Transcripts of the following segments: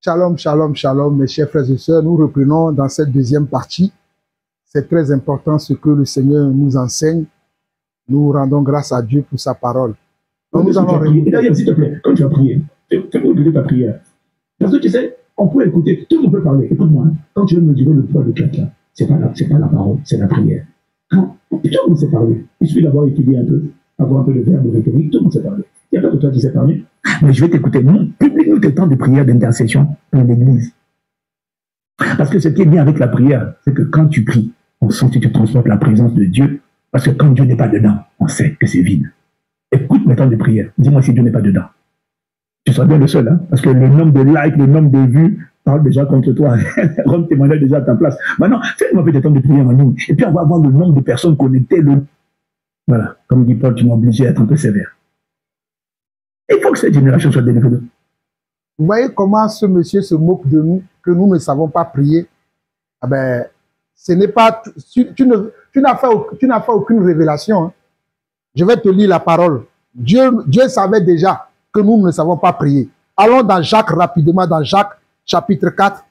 Shalom, shalom, shalom, mes chers frères et sœurs. Nous reprenons dans cette deuxième partie. C'est très important ce que le Seigneur nous enseigne. Nous rendons grâce à Dieu pour sa parole. Donc, nous allons D'ailleurs, s'il te plaît, quand tu as prié, fais-moi oublier ta prière. Parce que tu sais, on peut écouter, tout le monde peut parler. Écoute-moi, hein, quand tu veux me dire le poids de quelqu'un, c'est pas la parole, c'est la prière. Quand tout le monde sait parler, il suffit d'avoir étudié un peu, avoir un peu de verbe rhétorique, tout le monde sait parler. Il n'y a pas que toi qui sais parler. Mais je vais t'écouter. Nous, publie-nous tes temps de prière, d'intercession dans l'église. Parce que ce qui est bien avec la prière, c'est que quand tu pries, on sent que tu transportes la présence de Dieu. Parce que quand Dieu n'est pas dedans, on sait que c'est vide. Écoute mes temps de prière. Dis-moi si Dieu n'est pas dedans. Tu seras bien le seul, hein? Parce que le nombre de likes, le nombre de vues parle déjà contre toi. Rome témoignage déjà à ta place. Maintenant, fais-moi un peu de temps de prière en nous. Et puis on va voir le nombre de personnes connectées. Voilà. Comme dit Paul, tu m'as obligé à être un peu sévère. Il faut que cette génération soit délivrée. Vous voyez comment ce monsieur se moque de nous, que nous ne savons pas prier. Ah ben, ce n'est pas... Tu n'as fait aucune révélation. Hein. Je vais te lire la parole. Dieu savait déjà que nous ne savons pas prier. Allons dans Jacques rapidement, dans Jacques chapitre 4.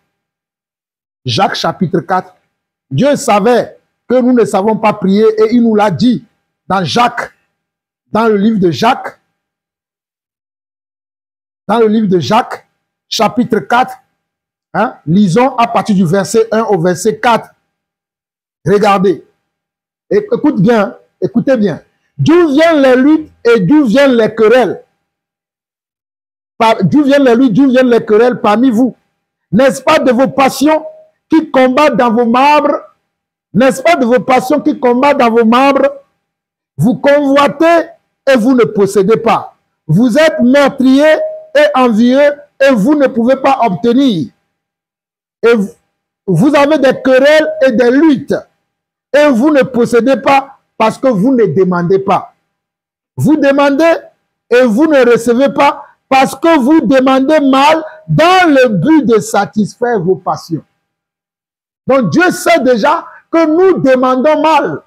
Jacques chapitre 4. Dieu savait que nous ne savons pas prier et il nous l'a dit dans Jacques, dans le livre de Jacques. Dans le livre de Jacques, chapitre 4, hein, lisons à partir du verset 1 au verset 4. Regardez. Écoute bien, écoutez bien. D'où viennent les luttes et d'où viennent les querelles? D'où viennent les luttes, d'où viennent les querelles parmi vous? N'est-ce pas de vos passions qui combattent dans vos membres? N'est-ce pas de vos passions qui combattent dans vos membres? Vous convoitez et vous ne possédez pas. Vous êtes meurtriers et envieux et vous ne pouvez pas obtenir. Et vous avez des querelles et des luttes et vous ne possédez pas parce que vous ne demandez pas. Vous demandez et vous ne recevez pas parce que vous demandez mal dans le but de satisfaire vos passions. Donc Dieu sait déjà que nous demandons mal.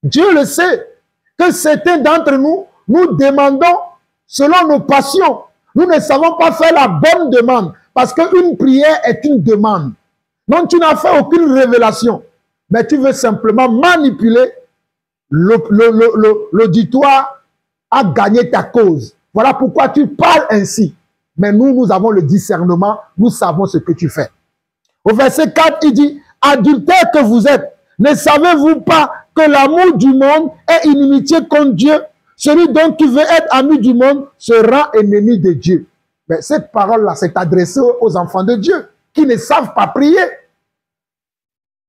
Dieu le sait que certains d'entre nous, nous demandons selon nos passions. Nous ne savons pas faire la bonne demande parce qu'une prière est une demande. Donc tu n'as fait aucune révélation, mais tu veux simplement manipuler l'auditoire à gagner ta cause. Voilà pourquoi tu parles ainsi. Mais nous avons le discernement, nous savons ce que tu fais. Au verset 4, il dit, « Adultères que vous êtes, ne savez-vous pas que l'amour du monde est inimitié contre Dieu? Celui donc qui veut être ami du monde se rend ennemi de Dieu. » Mais cette parole-là, c'est adressée aux enfants de Dieu qui ne savent pas prier.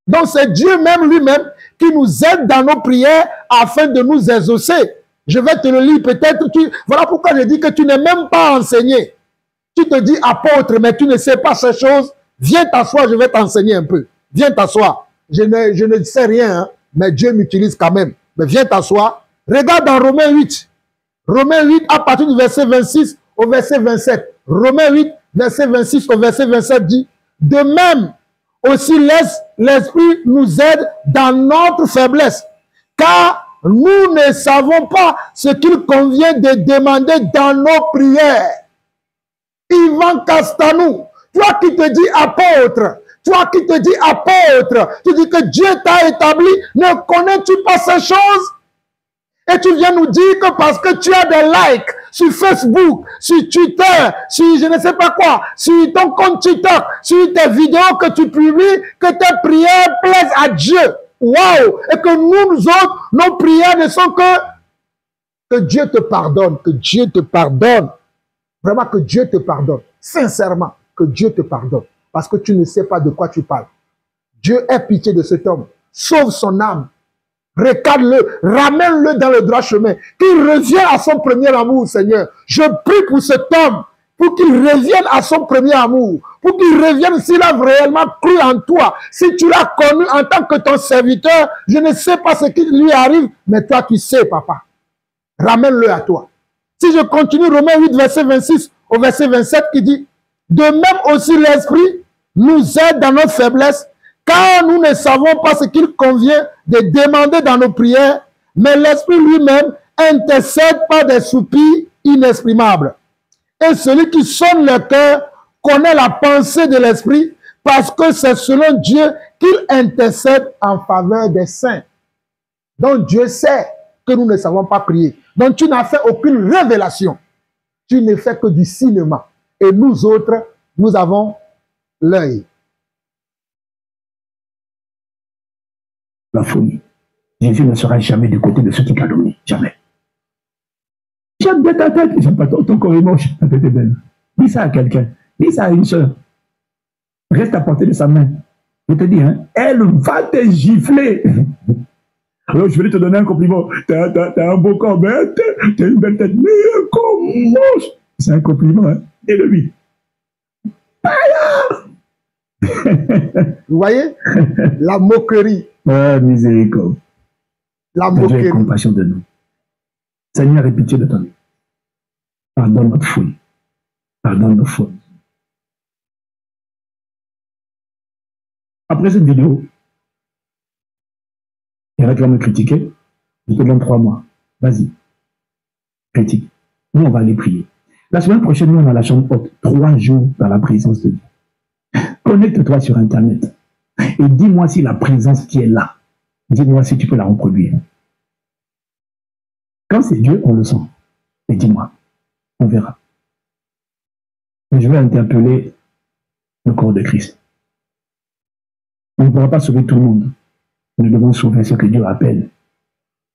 Donc c'est Dieu même lui-même qui nous aide dans nos prières afin de nous exaucer. Je vais te le lire peut-être. Voilà pourquoi je dis que tu n'es même pas enseigné. Tu te dis apôtre, mais tu ne sais pas ces choses. Viens t'asseoir, je vais t'enseigner un peu. Viens t'asseoir. Je ne sais rien, hein, mais Dieu m'utilise quand même. Mais viens t'asseoir. Regarde dans Romains 8. Romains 8 à partir du verset 26 au verset 27. Romains 8, verset 26 au verset 27 dit, « De même, aussi l'Esprit nous aide dans notre faiblesse, car nous ne savons pas ce qu'il convient de demander dans nos prières. » Ivan Castanou, toi qui te dis apôtre, toi qui te dis apôtre, tu dis que Dieu t'a établi, ne connais-tu pas ces choses? Et tu viens nous dire que parce que tu as des likes sur Facebook, sur Twitter, sur je ne sais pas quoi, sur ton compte TikTok, sur tes vidéos que tu publies, que tes prières plaisent à Dieu. Waouh! Et que nous autres, nos prières ne sont que Dieu te pardonne, que Dieu te pardonne. Vraiment que Dieu te pardonne. Sincèrement, que Dieu te pardonne. Parce que tu ne sais pas de quoi tu parles. Dieu ait pitié de cet homme. Sauve son âme. Recadre-le, ramène-le dans le droit chemin, qu'il revienne à son premier amour, Seigneur. Je prie pour cet homme, pour qu'il revienne à son premier amour, pour qu'il revienne s'il a réellement cru en toi. Si tu l'as connu en tant que ton serviteur, je ne sais pas ce qui lui arrive, mais toi tu sais, papa. Ramène-le à toi. Si je continue, Romains 8, verset 26 au verset 27, qui dit, « De même aussi l'Esprit nous aide dans notre faiblesse, car nous ne savons pas ce qu'il convient de demander dans nos prières, mais l'Esprit lui-même intercède par des soupirs inexprimables. Et celui qui sonne le cœur connaît la pensée de l'Esprit parce que c'est selon Dieu qu'il intercède en faveur des saints. Donc Dieu sait que nous ne savons pas prier. Donc tu n'as fait aucune révélation. Tu ne fais que du cinéma. Et nous autres, nous avons l'œil. La folie. Jésus ne sera jamais du côté de ceux qui calomnient. Jamais. J'aime bien ta tête. J'aime pas ton corps est moche. Ta tête est belle. Dis ça à quelqu'un. Dis ça à une soeur. Reste à portée de sa main. Je te dis, hein, elle va te gifler. Alors, je vais te donner un compliment. T'as un beau corps, mais t'as une belle tête. Mais un corps moche. C'est un compliment, hein. Et le lui. Vous voyez? La moquerie. Ah, miséricorde. La Que Dieu ait moquerie. compassion de nous. Seigneur, aie pitié de toi. Pardonne notre folie. Pardonne nos fautes. Après cette vidéo, il y en a qui vont me critiquer. Je te donne 3 mois. Vas-y. Critique. Nous, on va aller prier. La semaine prochaine, nous, on a la chambre haute. 3 jours dans la présence de Dieu. Connecte-toi sur Internet. Et dis-moi si la présence qui est là, dis-moi si tu peux la reproduire. Quand c'est Dieu, on le sent. Et dis-moi. On verra. Mais je vais interpeller le corps de Christ. On ne pourra pas sauver tout le monde. Nous devons sauver ceux que Dieu appelle.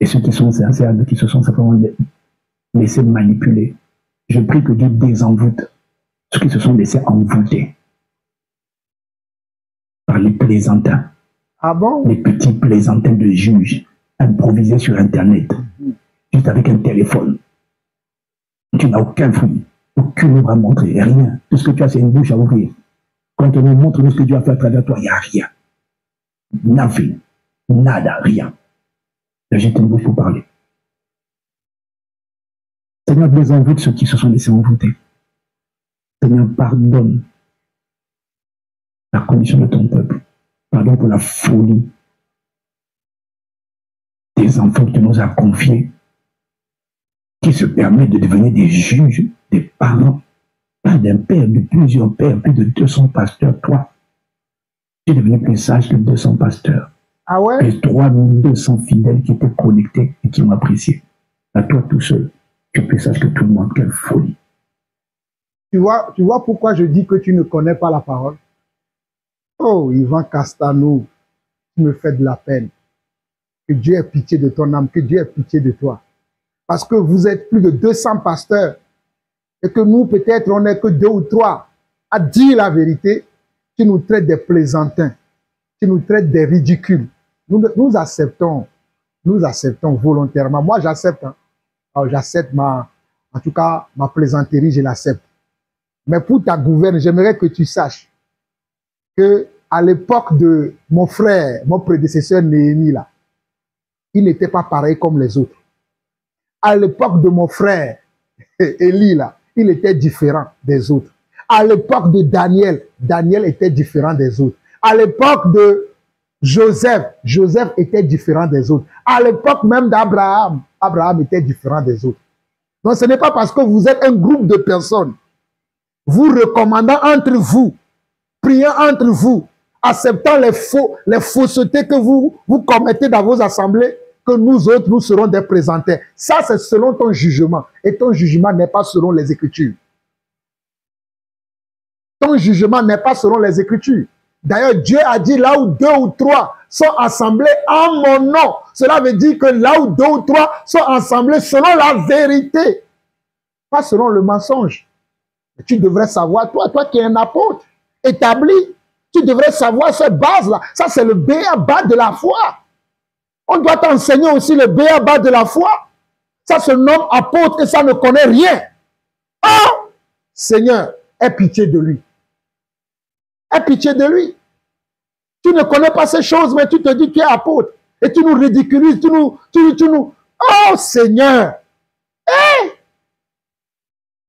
Et ceux qui sont sincères, qui se sont simplement laissés manipuler. Je prie que Dieu désenvoûte ceux qui se sont laissés envoûter par les plaisantins. Ah bon? Les petits plaisantins de juges improvisés sur Internet, juste avec un téléphone. Tu n'as aucun fruit, aucune œuvre à montrer, rien. Tout ce que tu as, c'est une bouche à ouvrir. Quand on nous montre ce que Dieu a fait à travers toi, il n'y a rien. Nothing. Nada, rien. J'ai une bouche pour parler. Seigneur, désenvoûte ceux qui se sont laissés envoûter. Seigneur, pardonne la condition de ton peuple. Pardon pour la folie des enfants que tu nous as confiés, qui se permettent de devenir des juges, des parents, pas d'un père, de plusieurs pères, plus de 200 pasteurs. Toi, tu es devenu plus sage que 200 pasteurs. Ah ouais? Et 3200 fidèles qui étaient connectés et qui m'ont apprécié. À toi tout seul, tu es plus sage que tout le monde. Quelle folie. Tu vois pourquoi je dis que tu ne connais pas la parole? Oh, Yvan Castanou, tu me fais de la peine. Que Dieu ait pitié de ton âme, que Dieu ait pitié de toi. Parce que vous êtes plus de 200 pasteurs et que nous, peut-être, on n'est que 2 ou 3 à dire la vérité. Tu nous traites des plaisantins, tu nous traites des ridicules. Nous acceptons volontairement. Moi, j'accepte. Hein. Alors, j'accepte en tout cas, ma plaisanterie, je l'accepte. Mais pour ta gouverne, j'aimerais que tu saches que à l'époque de mon frère, mon prédécesseur Néhémie, là, il n'était pas pareil comme les autres. À l'époque de mon frère Élie, là, il était différent des autres. À l'époque de Daniel, Daniel était différent des autres. À l'époque de Joseph, Joseph était différent des autres. À l'époque même d'Abraham, Abraham était différent des autres. Donc ce n'est pas parce que vous êtes un groupe de personnes, vous recommandant entre vous, priant entre vous, acceptant les faussetés que vous commettez dans vos assemblées, que nous autres, nous serons des présenteurs. Ça, c'est selon ton jugement. Et ton jugement n'est pas selon les Écritures. Ton jugement n'est pas selon les Écritures. D'ailleurs, Dieu a dit là où 2 ou 3 sont assemblés en mon nom. Cela veut dire que là où 2 ou 3 sont assemblés selon la vérité, pas selon le mensonge. Tu devrais savoir, toi qui es un apôtre établi, tu devrais savoir cette base-là. Ça, c'est le b.a.-ba de la foi. On doit t'enseigner aussi le b.a.-ba de la foi. Ça se nomme apôtre et ça ne connaît rien. Oh! Seigneur, aie pitié de lui. Aie pitié de lui. Tu ne connais pas ces choses, mais tu te dis que tu es apôtre. Et tu nous ridiculises, tu nous... Oh Seigneur! Hey!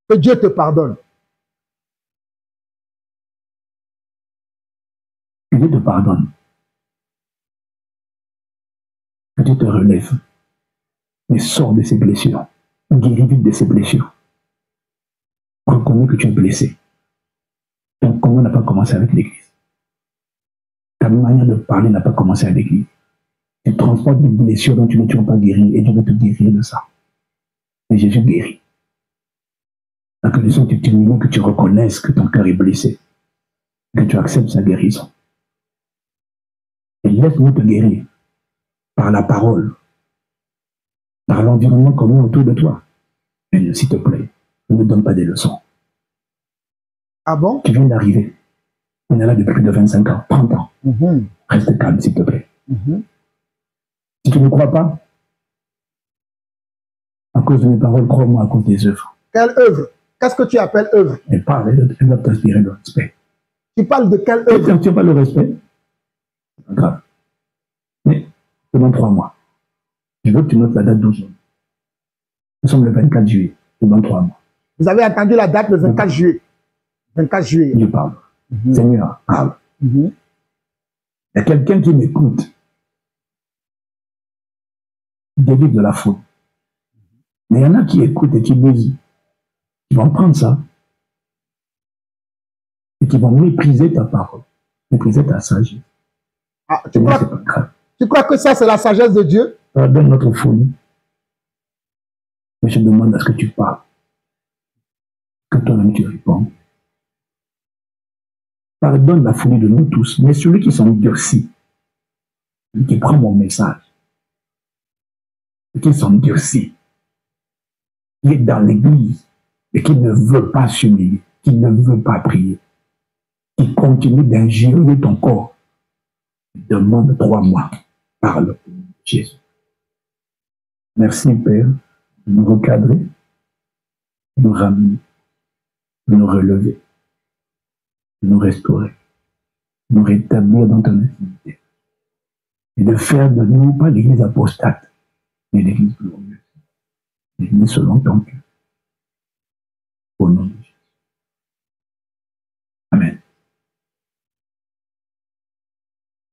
Que Dieu te pardonne. Que Dieu te pardonne. Que Dieu te relève. Mais sors de ces blessures. Guéris vite de ces blessures. Reconnais que tu es blessé. Congo n'a pas commencé avec l'Église. Ta manière de parler n'a pas commencé avec l'Église. Tu transportes des blessures dont tu ne t'es pas guéri et tu veux te guérir de ça. Et Jésus guérit. La condition que tu termines, que tu reconnaisses que ton cœur est blessé, que tu acceptes sa guérison. Et laisse-nous te guérir par la parole, par l'environnement commun autour de toi. Mais s'il te plaît, ne me donne pas des leçons. Ah bon? Tu viens d'arriver. On est là depuis plus de 25 ans, 30 ans. Reste calme, s'il te plaît. Si tu ne crois pas, à cause de mes paroles, crois-moi à cause des œuvres. Quelle œuvre? Qu'est-ce que tu appelles œuvre? Mais parle, elle va t'inspirer le respect. Tu parles de quelle œuvre? Tu n'as pas le respect? C'est pas grave. Mais, pendant 3 mois, je veux que tu notes la date d'aujourd'hui. Nous sommes le 24 juillet, pendant 3 mois. Vous avez entendu la date le 24 juillet. 24 juillet. Dieu parle. Seigneur, parle. Il y a quelqu'un qui m'écoute. David de la faute. Mais il y en a qui écoutent et qui disent, ils vont prendre ça et qui vont mépriser ta parole, mépriser ta sagesse. Ah, tu crois que ça, c'est la sagesse de Dieu? Pardonne notre folie. Mais je demande à ce que tu parles. Que toi-même tu réponds. Pardonne la folie de nous tous, mais celui qui s'endurcit, qui prend mon message, qui s'endurcit, qui est dans l'église, et qui ne veut pas s'humilier, qui ne veut pas prier, qui continue d'ingérer ton corps, demande 3 mois, parle, Jésus. Merci, Père, de nous recadrer, de nous ramener, de nous relever, de nous restaurer, de nous rétablir dans ton intimité, et de faire de nous pas l'église apostate, mais l'église glorieuse, l'église selon ton cœur. Au nom de Jésus. Amen.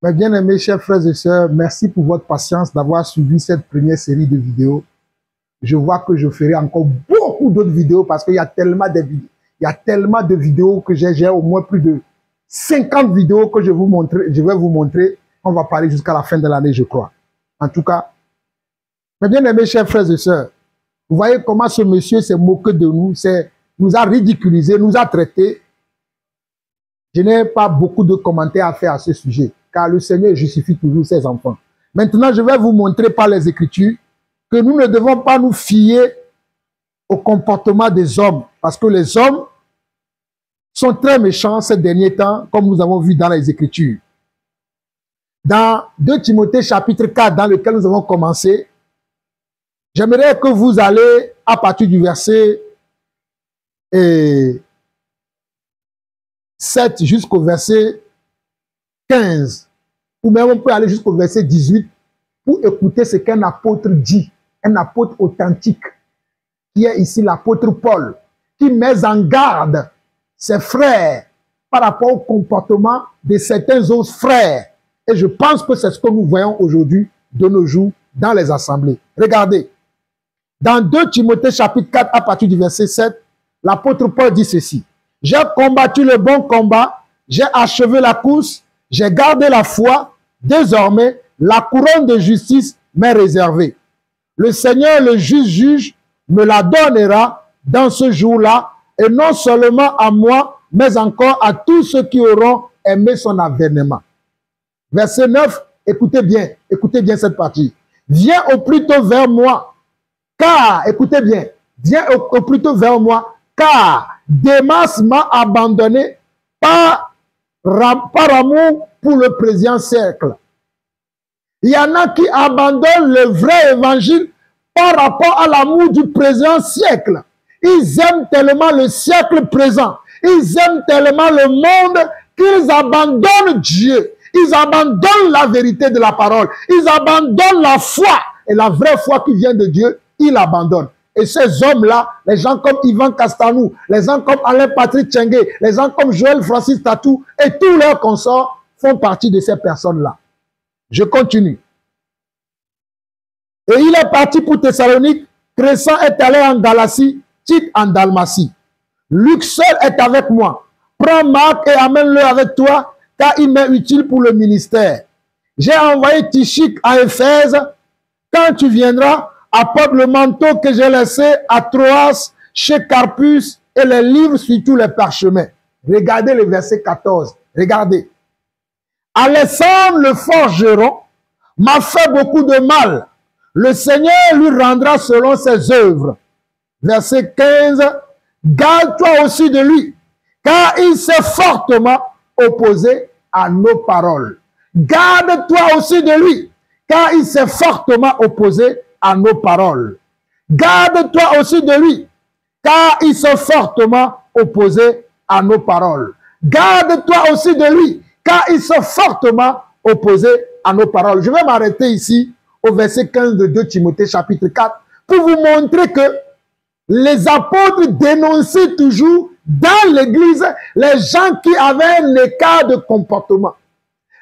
Mes bien-aimés, chers frères et sœurs, merci pour votre patience d'avoir suivi cette première série de vidéos. Je vois que je ferai encore beaucoup d'autres vidéos parce qu'il y a tellement de vidéos. Il y a tellement de vidéos que j'ai au moins plus de 50 vidéos que je vais vous montrer. On va parler jusqu'à la fin de l'année, je crois. En tout cas, mes bien-aimés, chers frères et sœurs, vous voyez comment ce monsieur s'est moqué de nous, nous a ridiculisé, nous a traités. Je n'ai pas beaucoup de commentaires à faire à ce sujet, car le Seigneur justifie toujours ses enfants. Maintenant, je vais vous montrer par les Écritures que nous ne devons pas nous fier au comportement des hommes, parce que les hommes sont très méchants ces derniers temps, comme nous avons vu dans les Écritures. Dans 2 Timothée chapitre 4, dans lequel nous avons commencé, j'aimerais que vous allez à partir du verset 7 jusqu'au verset 15, ou même on peut aller jusqu'au verset 18 pour écouter ce qu'un apôtre dit, un apôtre authentique, qui est ici l'apôtre Paul, qui met en garde ses frères par rapport au comportement de certains autres frères. Et je pense que c'est ce que nous voyons aujourd'hui, de nos jours, dans les assemblées. Regardez, dans 2 Timothée chapitre 4, à partir du verset 7, l'apôtre Paul dit ceci. « J'ai combattu le bon combat, j'ai achevé la course, j'ai gardé la foi, désormais, la couronne de justice m'est réservée. Le Seigneur, le juste juge, me la donnera dans ce jour-là, et non seulement à moi, mais encore à tous ceux qui auront aimé son avènement. » Verset 9, écoutez bien cette partie. « Viens au plus tôt vers moi, car, écoutez bien, viens au plus tôt vers moi, car Démas m'a abandonné par amour pour le présent siècle. » Il y en a qui abandonnent le vrai évangile par rapport à l'amour du présent siècle. Ils aiment tellement le siècle présent. Ils aiment tellement le monde qu'ils abandonnent Dieu. Ils abandonnent la vérité de la parole. Ils abandonnent la foi. Et la vraie foi qui vient de Dieu, ils l'abandonnent. Et ces hommes-là, les gens comme Ivan Castanou, les gens comme Alain Patrick Tchengué, les gens comme Joël Francis Tatou et tous leurs consorts font partie de ces personnes-là. Je continue. Et il est parti pour Thessalonique, Crescent est allé en Galatie, Tite en Dalmatie. Luc seul est avec moi. Prends Marc et amène-le avec toi, car il m'est utile pour le ministère. J'ai envoyé Tychik à Éphèse. Quand tu viendras, apporte le manteau que j'ai laissé à Troas, chez Carpus, et les livres sur tous les parchemins. Regardez le verset 14. Regardez. Alexandre le forgeron m'a fait beaucoup de mal. Le Seigneur lui rendra selon ses œuvres. Verset 15. Garde-toi aussi de lui, car il s'est fortement opposé à nos paroles. Garde-toi aussi de lui, car il s'est fortement opposé à nos paroles. Garde-toi aussi de lui, car il s'est fortement opposé à nos paroles. Garde-toi aussi de lui, car il s'est fortement opposé à nos paroles. Je vais m'arrêter ici au verset 15 de 2 Timothée chapitre 4 pour vous montrer que les apôtres dénonçaient toujours dans l'église les gens qui avaient un écart de comportement,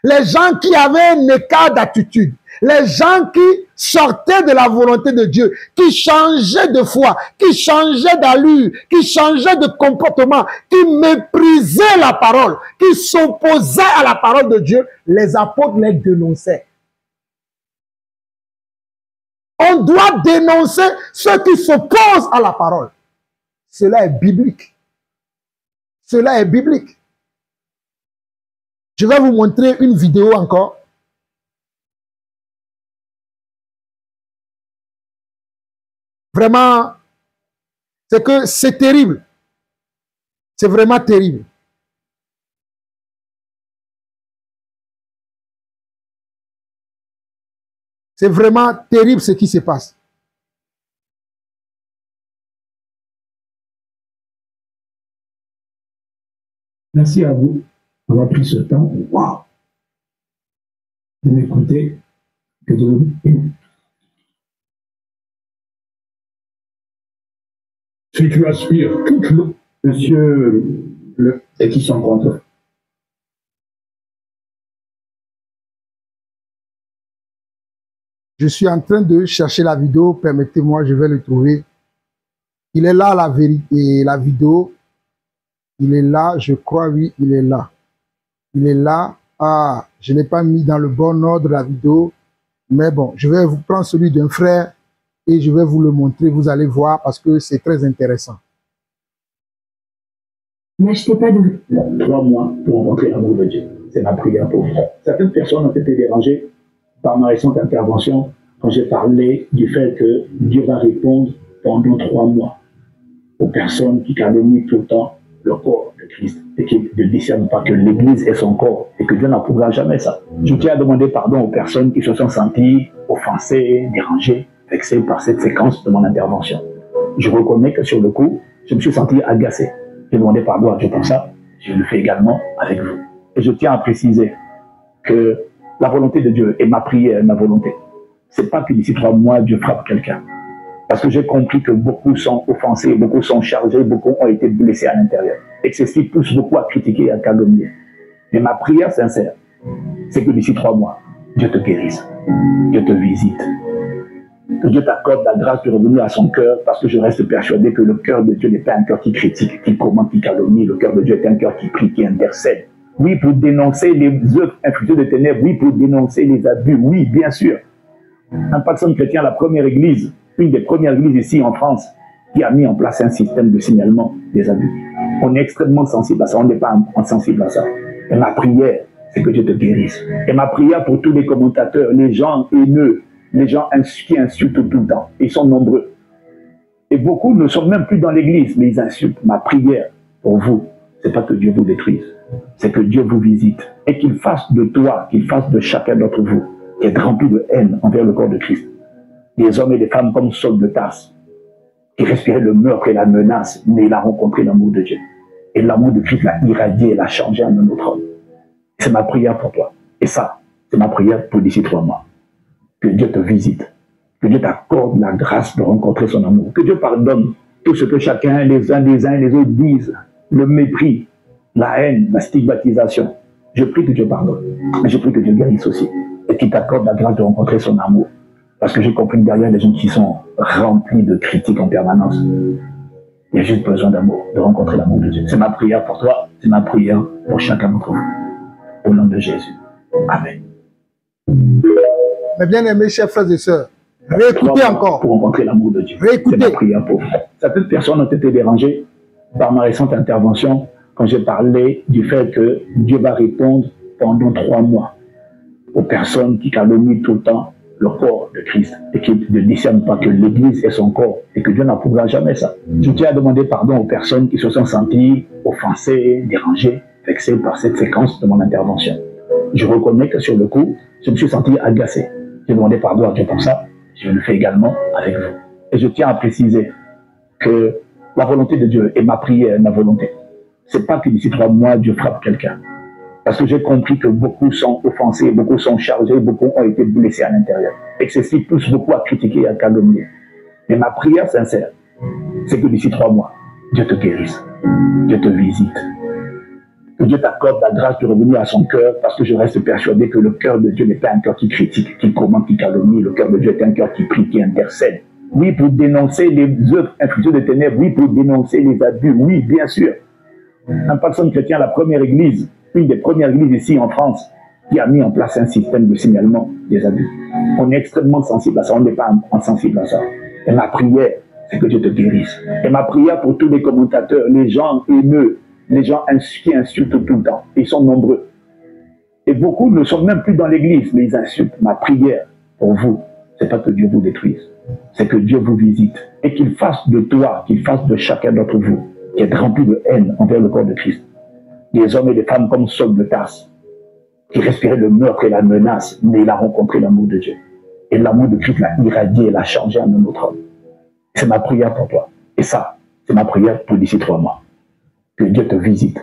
les gens qui avaient un écart d'attitude, les gens qui sortaient de la volonté de Dieu, qui changeaient de foi, qui changeaient d'allure, qui changeaient de comportement, qui méprisaient la parole, qui s'opposaient à la parole de Dieu. Les apôtres les dénonçaient. On doit dénoncer ceux qui s'opposent à la parole. Cela est biblique. Cela est biblique. Je vais vous montrer une vidéo encore. Vraiment, c'est que c'est terrible. C'est vraiment terrible. C'est vraiment terrible ce qui se passe. Merci à vous d'avoir pris ce temps. Waouh! De m'écouter. Que Dieu vous bénisse. Si tu aspires toute l'eau, monsieur le et qui s'en contre. Je suis en train de chercher la vidéo. Permettez-moi, je vais le trouver. Il est là, la vérité, la vidéo. Il est là, je crois, oui, il est là. Il est là. Ah, je ne l'ai pas mis dans le bon ordre, la vidéo. Mais bon, je vais vous prendre celui d'un frère et je vais vous le montrer. Vous allez voir parce que c'est très intéressant. N'achetez pas de 3 mois pour rencontrer l'amour de Dieu. C'est ma prière pour vous. Certaines personnes ont été dérangées par ma récente intervention quand j'ai parlé du fait que Dieu va répondre pendant 3 mois aux personnes qui calomnient tout le temps le corps de Christ et qui ne discernent pas que l'Église est son corps et que Dieu n'approuvera jamais ça. Je tiens à demander pardon aux personnes qui se sont senties offensées, dérangées, vexées par cette séquence de mon intervention. Je reconnais que sur le coup, je me suis senti agacé. J'ai demandé pardon à Dieu pour ça. Je le fais également avec vous. Et je tiens à préciser que la volonté de Dieu et ma prière, ma volonté, c'est pas que d'ici 3 mois, Dieu frappe quelqu'un. Parce que j'ai compris que beaucoup sont offensés, beaucoup sont chargés, beaucoup ont été blessés à l'intérieur. Et que ceci pousse beaucoup à critiquer et à calomnier. Mais ma prière sincère, c'est que d'ici 3 mois, Dieu te guérisse, Dieu te visite. Que Dieu t'accorde la grâce de revenir à son cœur, parce que je reste persuadé que le cœur de Dieu n'est pas un cœur qui critique, qui commente, qui calomnie. Le cœur de Dieu est un cœur qui prie, qui intercède. Oui, pour dénoncer les œuvres infructueuses de ténèbres. Oui, pour dénoncer les abus. Oui, bien sûr. Un patron chrétien, la première église, une des premières églises ici en France, qui a mis en place un système de signalement des abus. On est extrêmement sensible à ça, on n'est pas insensible à ça. Et ma prière, c'est que Dieu te guérisse. Et ma prière pour tous les commentateurs, les gens haineux, les gens qui insultent tout le temps, ils sont nombreux. Et beaucoup ne sont même plus dans l'église, mais ils insultent. Ma prière pour vous, c'est pas que Dieu vous détruise, c'est que Dieu vous visite et qu'il fasse de toi, qu'il fasse de chacun d'entre vous, qui est rempli de haine envers le corps de Christ. Des hommes et des femmes comme Saul de Tarse, qui respiraient le meurtre et la menace, mais il a rencontré l'amour de Dieu. Et l'amour de Christ l'a irradié, l'a changé en un autre homme. C'est ma prière pour toi. Et ça, c'est ma prière pour d'ici 3 mois. Que Dieu te visite. Que Dieu t'accorde la grâce de rencontrer son amour. Que Dieu pardonne tout ce que chacun, les uns et les autres disent. Le mépris, la haine, la stigmatisation. Je prie que Dieu pardonne. Mais je prie que Dieu guérisse aussi. Et qu'il t'accorde la grâce de rencontrer son amour. Parce que j'ai compris que derrière les gens qui sont remplis de critiques en permanence, Il y a juste besoin d'amour, de rencontrer l'amour de Dieu. C'est ma prière pour toi, c'est ma prière pour chacun d'entre vous. Au nom de Jésus. Amen. Mes bien-aimés, chers frères et sœurs, réécoutez encore. Pour rencontrer l'amour de Dieu. Réécoutez. C'est ma prière pour vous. Certaines personnes ont été dérangées par ma récente intervention quand j'ai parlé du fait que Dieu va répondre pendant 3 mois aux personnes qui calomnient tout le temps le corps de Christ et qui ne discernent pas que l'Église est son corps et que Dieu n'approuvera jamais ça. Je tiens à demander pardon aux personnes qui se sont senties offensées, dérangées, vexées par cette séquence de mon intervention. Je reconnais que sur le coup, je me suis senti agacé. J'ai demandé pardon à Dieu pour ça. Je le fais également avec vous. Et je tiens à préciser que la volonté de Dieu et ma prière, ma volonté, c'est pas que d'ici 3 mois, Dieu frappe quelqu'un. Parce que j'ai compris que beaucoup sont offensés, beaucoup sont chargés, beaucoup ont été blessés à l'intérieur. Et que ceci pousse beaucoup à critiquer et à calomnier. Mais ma prière sincère, c'est que d'ici 3 mois, Dieu te guérisse, Dieu te visite. Que Dieu t'accorde la grâce de revenir à son cœur, parce que je reste persuadé que le cœur de Dieu n'est pas un cœur qui critique, qui commente, qui calomnie. Le cœur de Dieu est un cœur qui prie, qui intercède. Oui, pour dénoncer les œuvres infructueuses des ténèbres. Oui, pour dénoncer les abus. Oui, bien sûr. Un patron chrétien, la première église, une des premières églises ici en France, qui a mis en place un système de signalement des abus. On est extrêmement sensible à ça, on n'est pas insensible à ça. Et ma prière, c'est que Dieu te guérisse. Et ma prière pour tous les commentateurs, les gens haineux, les gens qui insultent tout le temps, ils sont nombreux. Et beaucoup ne sont même plus dans l'église, mais ils insultent. Ma prière pour vous, c'est pas que Dieu vous détruise, c'est que Dieu vous visite et qu'il fasse de toi, qu'il fasse de chacun d'entre vous, qui est rempli de haine envers le corps de Christ, des hommes et des femmes comme Saul de Tarse, qui respiraient le meurtre et la menace, mais il a rencontré l'amour de Dieu. Et l'amour de Christ l'a irradié, l'a changé en un autre homme. C'est ma prière pour toi. Et ça, c'est ma prière pour d'ici 3 mois. Que Dieu te visite,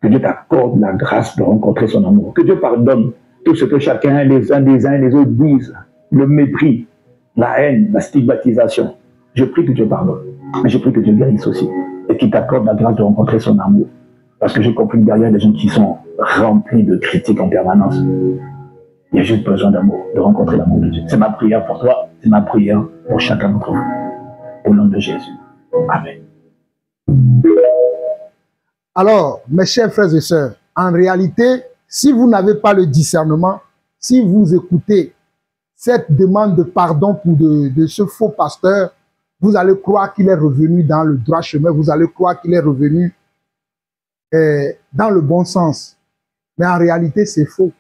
que Dieu t'accorde la grâce de rencontrer son amour, que Dieu pardonne tout ce que chacun, les uns et les autres disent, le mépris, la haine, la stigmatisation. Je prie que Dieu pardonne, mais je prie que Dieu guérisse aussi, et qu'il t'accorde la grâce de rencontrer son amour. Parce que j'ai compris que derrière les gens qui sont remplis de critiques en permanence, il y a juste besoin d'amour, de rencontrer l'amour de Dieu. C'est ma prière pour toi, c'est ma prière pour chacun d'entre vous. Au nom de Jésus. Amen. Alors, mes chers frères et sœurs, en réalité, si vous n'avez pas le discernement, si vous écoutez cette demande de pardon de ce faux pasteur, vous allez croire qu'il est revenu dans le droit chemin, vous allez croire qu'il est revenu dans le bon sens. Mais en réalité, c'est faux.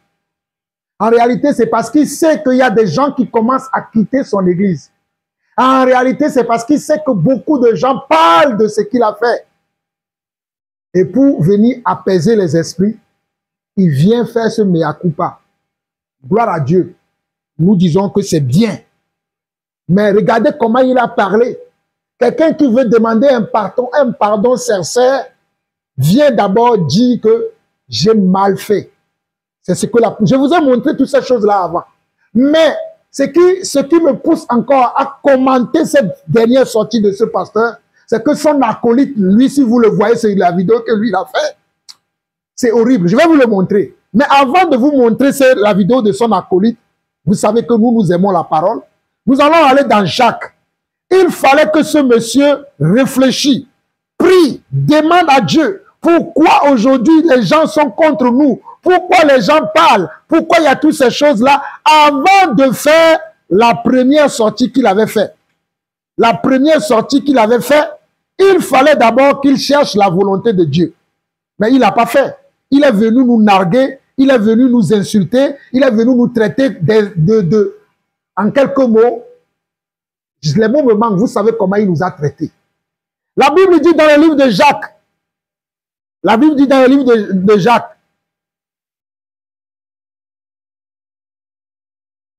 En réalité, c'est parce qu'il sait qu'il y a des gens qui commencent à quitter son église. En réalité, c'est parce qu'il sait que beaucoup de gens parlent de ce qu'il a fait. Et pour venir apaiser les esprits, il vient faire ce mea culpa. Gloire à Dieu. Nous disons que c'est bien. Mais regardez comment il a parlé. Quelqu'un qui veut demander un pardon sincère, vient d'abord dire que j'ai mal fait. C'est ce que je vous ai montré toutes ces choses-là avant. Mais ce qui me pousse encore à commenter cette dernière sortie de ce pasteur, c'est que son acolyte, lui, si vous le voyez, c'est la vidéo que lui il a fait. C'est horrible. Je vais vous le montrer. Mais avant de vous montrer la vidéo de son acolyte, vous savez que nous aimons la parole. Nous allons aller dans Jacques. Il fallait que ce monsieur réfléchisse, prie, demande à Dieu. Pourquoi aujourd'hui les gens sont contre nous? Pourquoi les gens parlent? Pourquoi il y a toutes ces choses-là avant de faire la première sortie qu'il avait faite? La première sortie qu'il avait faite, il fallait d'abord qu'il cherche la volonté de Dieu. Mais il n'a pas fait. Il est venu nous narguer, il est venu nous insulter, il est venu nous traiter en quelques mots. Les mots me manquent, vous savez comment il nous a traités. La Bible dit dans le livre de Jacques, la Bible dit dans le livre de Jacques,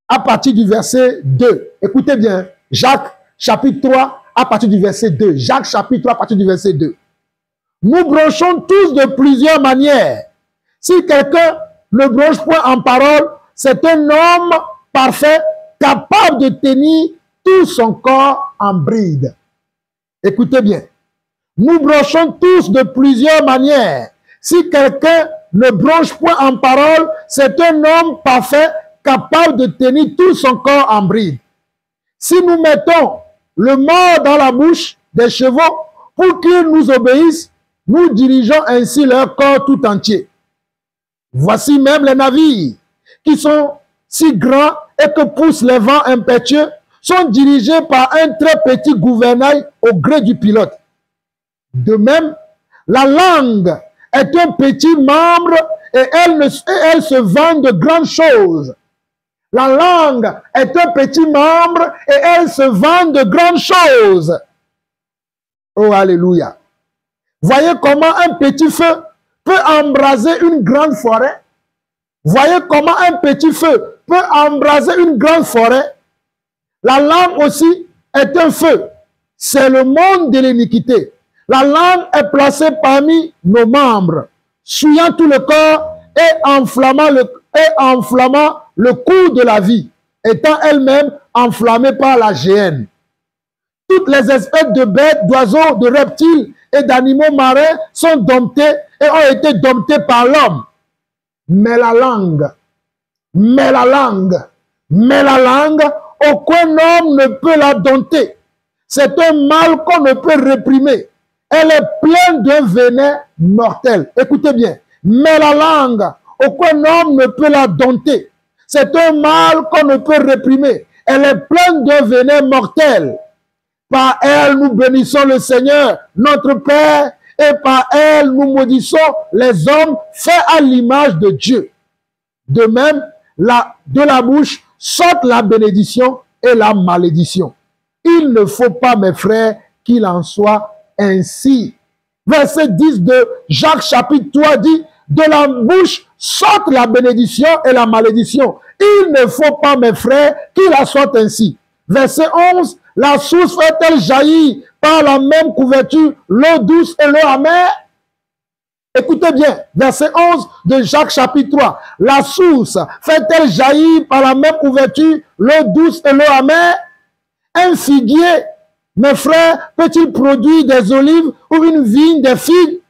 à partir du verset 2, écoutez bien, Jacques chapitre 3, à partir du verset 2, Jacques chapitre 3, à partir du verset 2. Nous bronchons tous de plusieurs manières. Si quelqu'un ne bronche point en parole, c'est un homme parfait, capable de tenir tout son corps en bride. Écoutez bien. Nous bronchons tous de plusieurs manières. Si quelqu'un ne bronche point en parole, c'est un homme parfait, capable de tenir tout son corps en bride. Si nous mettons le mort dans la bouche des chevaux pour qu'ils nous obéissent, nous dirigeons ainsi leur corps tout entier. Voici même les navires qui sont si grands et que poussent les vents impétueux sont dirigés par un très petit gouvernail au gré du pilote. De même, la langue est un petit membre et elle se vante de grandes choses. La langue est un petit membre et elle se vante de grandes choses. Oh, alléluia. Voyez comment un petit feu peut embraser une grande forêt. Voyez comment un petit feu peut embraser une grande forêt. La langue aussi est un feu. C'est le monde de l'iniquité. La langue est placée parmi nos membres, souillant tout le corps et enflammant le cours de la vie, étant elle-même enflammée par la géhenne. Toutes les espèces de bêtes, d'oiseaux, de reptiles et d'animaux marins sont domptés et ont été domptés par l'homme. Mais la langue, aucun homme ne peut la dompter. C'est un mal qu'on ne peut réprimer. Elle est pleine d'un venin mortel. Écoutez bien. Mais la langue, aucun homme ne peut la dompter. C'est un mal qu'on ne peut réprimer. Elle est pleine d'un venin mortel. Par elle, nous bénissons le Seigneur, notre Père, et par elle, nous maudissons les hommes faits à l'image de Dieu. De même, de la bouche sortent la bénédiction et la malédiction. Il ne faut pas, mes frères, qu'il en soit ainsi. Verset 10 de Jacques chapitre 3 dit, de la bouche sortent la bénédiction et la malédiction. Il ne faut pas, mes frères, qu'il en soit ainsi. Verset 11, la source fait-elle jaillir par la même couverture l'eau douce et l'eau amère? Écoutez bien, verset 11 de Jacques chapitre 3. La source fait-elle jaillir par la même couverture l'eau douce et l'eau amère? Un figuier, mes frères, peut-il produire des olives ou une vigne des figues?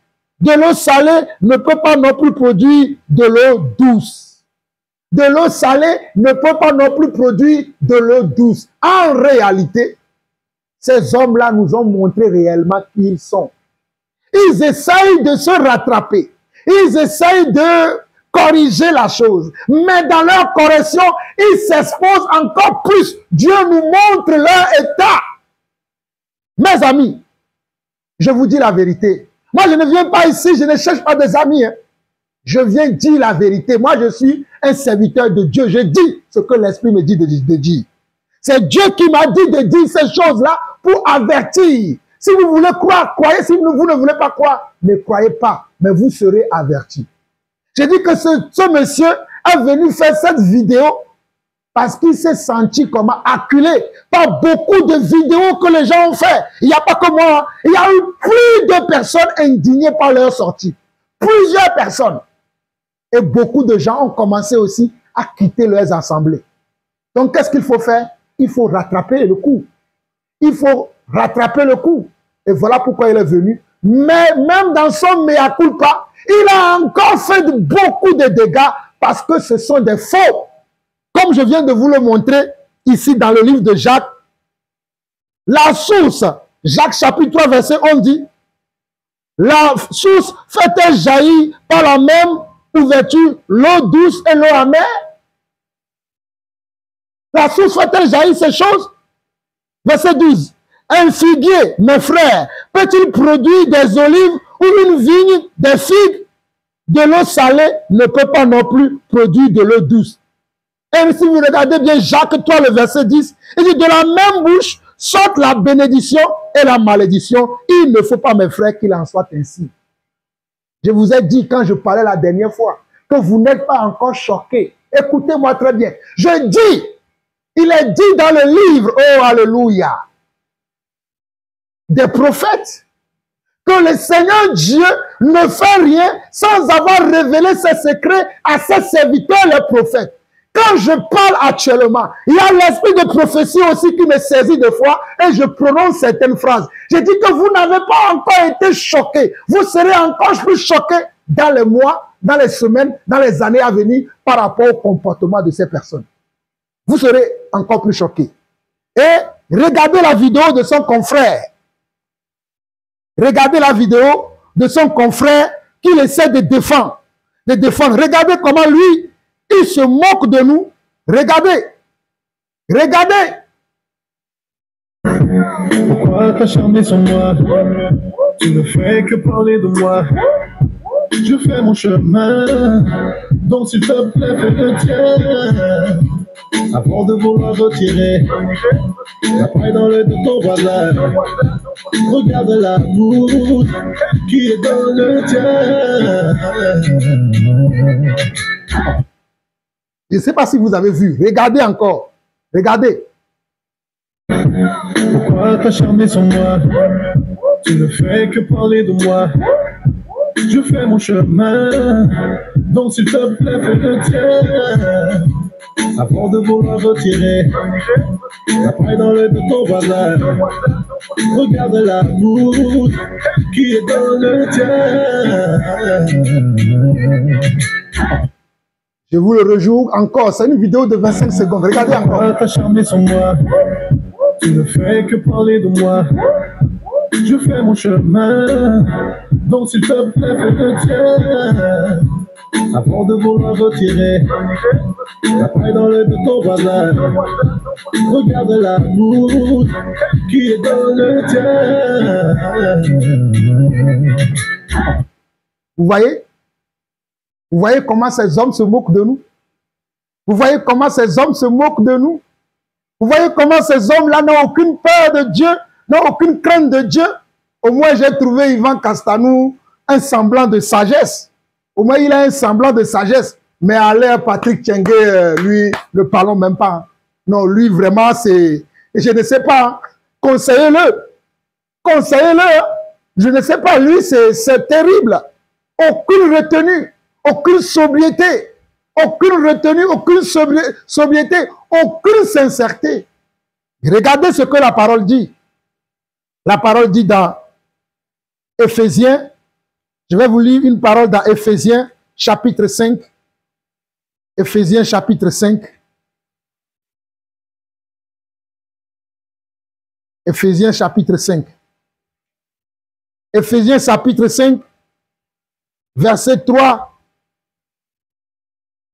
De l'eau salée ne peut pas non plus produire de l'eau douce. De l'eau salée ne peut pas non plus produire de l'eau douce. En réalité, ces hommes-là nous ont montré réellement qui ils sont. Ils essayent de se rattraper. Ils essayent de corriger la chose. Mais dans leur correction, ils s'exposent encore plus. Dieu nous montre leur état. Mes amis, je vous dis la vérité. Moi, je ne viens pas ici, je ne cherche pas des amis. Hein. Je viens dire la vérité. Moi, je suis un serviteur de Dieu. Je dis ce que l'Esprit me dit de dire. C'est Dieu qui m'a dit de dire ces choses-là pour avertir. Si vous voulez croire, croyez. Si vous ne voulez pas croire, ne croyez pas. Mais vous serez avertis. J'ai dit que ce monsieur est venu faire cette vidéo parce qu'il s'est senti comme acculé par beaucoup de vidéos que les gens ont fait. Il n'y a pas que moi. Il y a eu plus de personnes indignées par leur sortie. Plusieurs personnes. Et beaucoup de gens ont commencé aussi à quitter leurs assemblées. Donc, qu'est-ce qu'il faut faire? Il faut rattraper le coup. Il faut rattraper le coup. Et voilà pourquoi il est venu. Mais même dans son mea culpa, il a encore fait beaucoup de dégâts parce que ce sont des faux. Comme je viens de vous le montrer ici dans le livre de Jacques. La source, Jacques chapitre 3 verset 11 dit, la source fait-elle jaillir par la même ouverture l'eau douce et l'eau amère? La source fait-elle jaillir ces choses? Verset 12. Un figuier, mes frères, peut-il produire des olives ou une vigne des figues? De l'eau salée ne peut pas non plus produire de l'eau douce. Et si vous regardez bien Jacques 3, le verset 10, il dit de la même bouche sortent la bénédiction et la malédiction. Il ne faut pas, mes frères, qu'il en soit ainsi. Je vous ai dit quand je parlais la dernière fois que vous n'êtes pas encore choqués. Écoutez-moi très bien. Je dis, il est dit dans le livre, oh alléluia, des prophètes, que le Seigneur Dieu ne fait rien sans avoir révélé ses secrets à ses serviteurs, les prophètes. Quand je parle actuellement, il y a l'esprit de prophétie aussi qui me saisit des fois et je prononce certaines phrases. Je dis que vous n'avez pas encore été choqués. Vous serez encore plus choqués dans les mois, dans les semaines, dans les années à venir par rapport au comportement de ces personnes. Vous serez encore plus choqués. Et regardez la vidéo de son confrère. Regardez la vidéo de son confrère qu'il essaie de défendre. Regardez comment lui, il se moque de nous. Regardez. Regardez. Pourquoi t'acharner sur moi? Tu ne fais que parler de moi. Je fais mon chemin, donc s'il te plaît, fais le tien. Avant de vouloir retirer la paille dans le dos de ton voisin, regarde l'amour qui est dans le tien. Je ne sais pas si vous avez vu. Regardez encore. Regardez. Pourquoi t'acharner sur moi? Tu ne fais que parler de moi. Je fais mon chemin, donc s'il te plaît, fais le tien. Avant de vouloir retirer la paille dans le dos de ton voisin, regarde l'amour qui est dans le tien. Je vous le rejoue encore. C'est une vidéo de 25 secondes. Regardez encore. Pourquoi t'acharner sur moi? Tu ne fais que parler de moi. Je fais mon chemin, donc s'il te plaît, fais le tien. Avant de vouloir retirer la paille dans le dos de ton voisin, regarde l'amour qui est dans le tien. Vous voyez? Vous voyez comment ces hommes se moquent de nous? Vous voyez comment ces hommes se moquent de nous? Vous voyez comment ces hommes-là n'ont aucune peur de Dieu, n'ont aucune crainte de Dieu? Au moins, j'ai trouvé Yvan Castanou un semblant de sagesse. Au moins, il a un semblant de sagesse. Mais à l'air, Patrick Tchengué, lui, ne parlons même pas. Non, lui, vraiment, c'est... Je ne sais pas. Conseillez-le. Conseillez-le. Je ne sais pas, lui, c'est terrible. Aucune retenue, aucune sobriété. Aucune retenue, aucune sobriété, aucune sincérité. Regardez ce que la parole dit. La parole dit dans Éphésiens, je vais vous lire une parole dans Éphésiens chapitre 5. Éphésiens chapitre 5. Éphésiens chapitre 5. Éphésiens chapitre 5, verset 3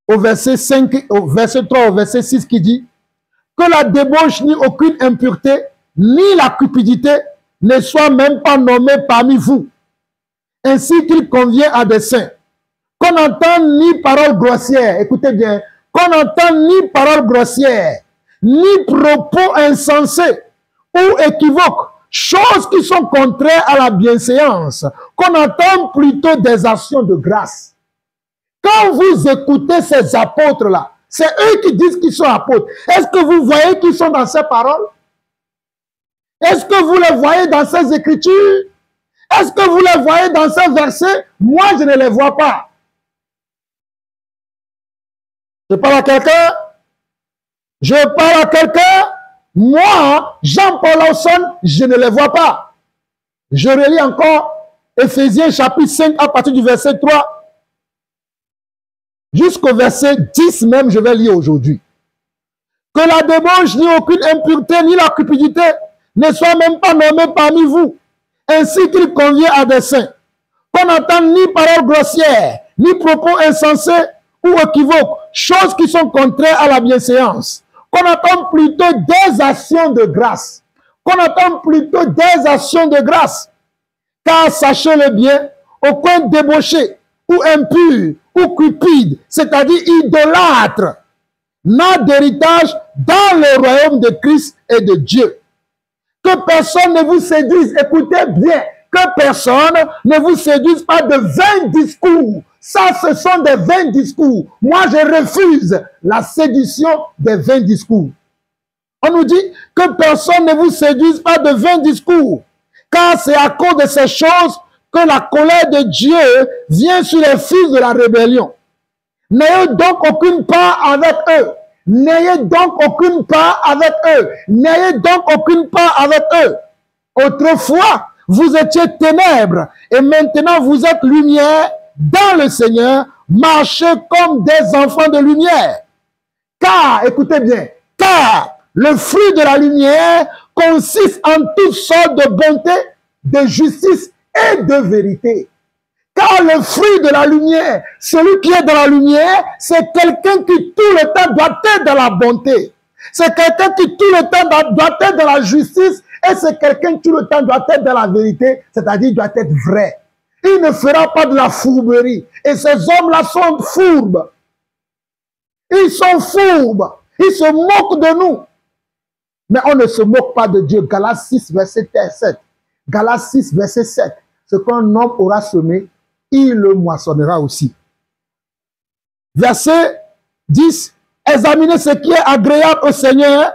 au verset 5, au verset 3 au verset 6 qui dit que la débauche ni aucune impureté ni la cupidité ne soit même pas nommée parmi vous, ainsi qu'il convient à des saints. Qu'on n'entende ni parole grossière, écoutez bien, qu'on n'entende ni parole grossière, ni propos insensés ou équivoques, choses qui sont contraires à la bienséance, qu'on entende plutôt des actions de grâce. Quand vous écoutez ces apôtres-là, c'est eux qui disent qu'ils sont apôtres. Est-ce que vous voyez qu'ils sont dans ces paroles? Est-ce que vous les voyez dans ces écritures? Est-ce que vous les voyez dans ces versets? Moi, je ne les vois pas. Je parle à quelqu'un? Je parle à quelqu'un? Moi, Jean-Paul Lawson, je ne les vois pas. Je relis encore Éphésiens chapitre 5 à partir du verset 3 jusqu'au verset 10 même, je vais lire aujourd'hui. Que la débauche, ni aucune impureté, ni la cupidité ne soit même pas nommée parmi vous, ainsi qu'il convient à des saints. Qu'on n'entende ni paroles grossières, ni propos insensés ou équivoques, choses qui sont contraires à la bienséance. Qu'on entende plutôt des actions de grâce. Qu'on entende plutôt des actions de grâce. Car sachez-le bien, aucun débauché ou impur ou cupide, c'est-à-dire idolâtre, n'a d'héritage dans le royaume de Christ et de Dieu. Que personne ne vous séduise, écoutez bien, que personne ne vous séduise pas de vains discours. Ça, ce sont des vains discours. Moi, je refuse la séduction des vains discours. On nous dit que personne ne vous séduise pas de vains discours, car c'est à cause de ces choses que la colère de Dieu vient sur les fils de la rébellion. N'ayez donc aucune part avec eux. N'ayez donc aucune part avec eux. N'ayez donc aucune part avec eux. Autrefois, vous étiez ténèbres et maintenant vous êtes lumière dans le Seigneur. Marchez comme des enfants de lumière. Car, écoutez bien, car le fruit de la lumière consiste en toutes sortes de bonté, de justice et de vérité. Car le fruit de la lumière, celui qui est dans la lumière, c'est quelqu'un qui tout le temps doit être dans la bonté. C'est quelqu'un qui tout le temps doit être dans la justice et c'est quelqu'un qui tout le temps doit être dans la vérité, c'est-à-dire doit être vrai. Il ne fera pas de la fourberie. Et ces hommes-là sont fourbes. Ils sont fourbes. Ils se moquent de nous. Mais on ne se moque pas de Dieu. Galates 6, verset 7. Galates 6, verset 7. Ce qu'un homme aura semé, il le moissonnera aussi. Verset 10. Examinez ce qui est agréable au Seigneur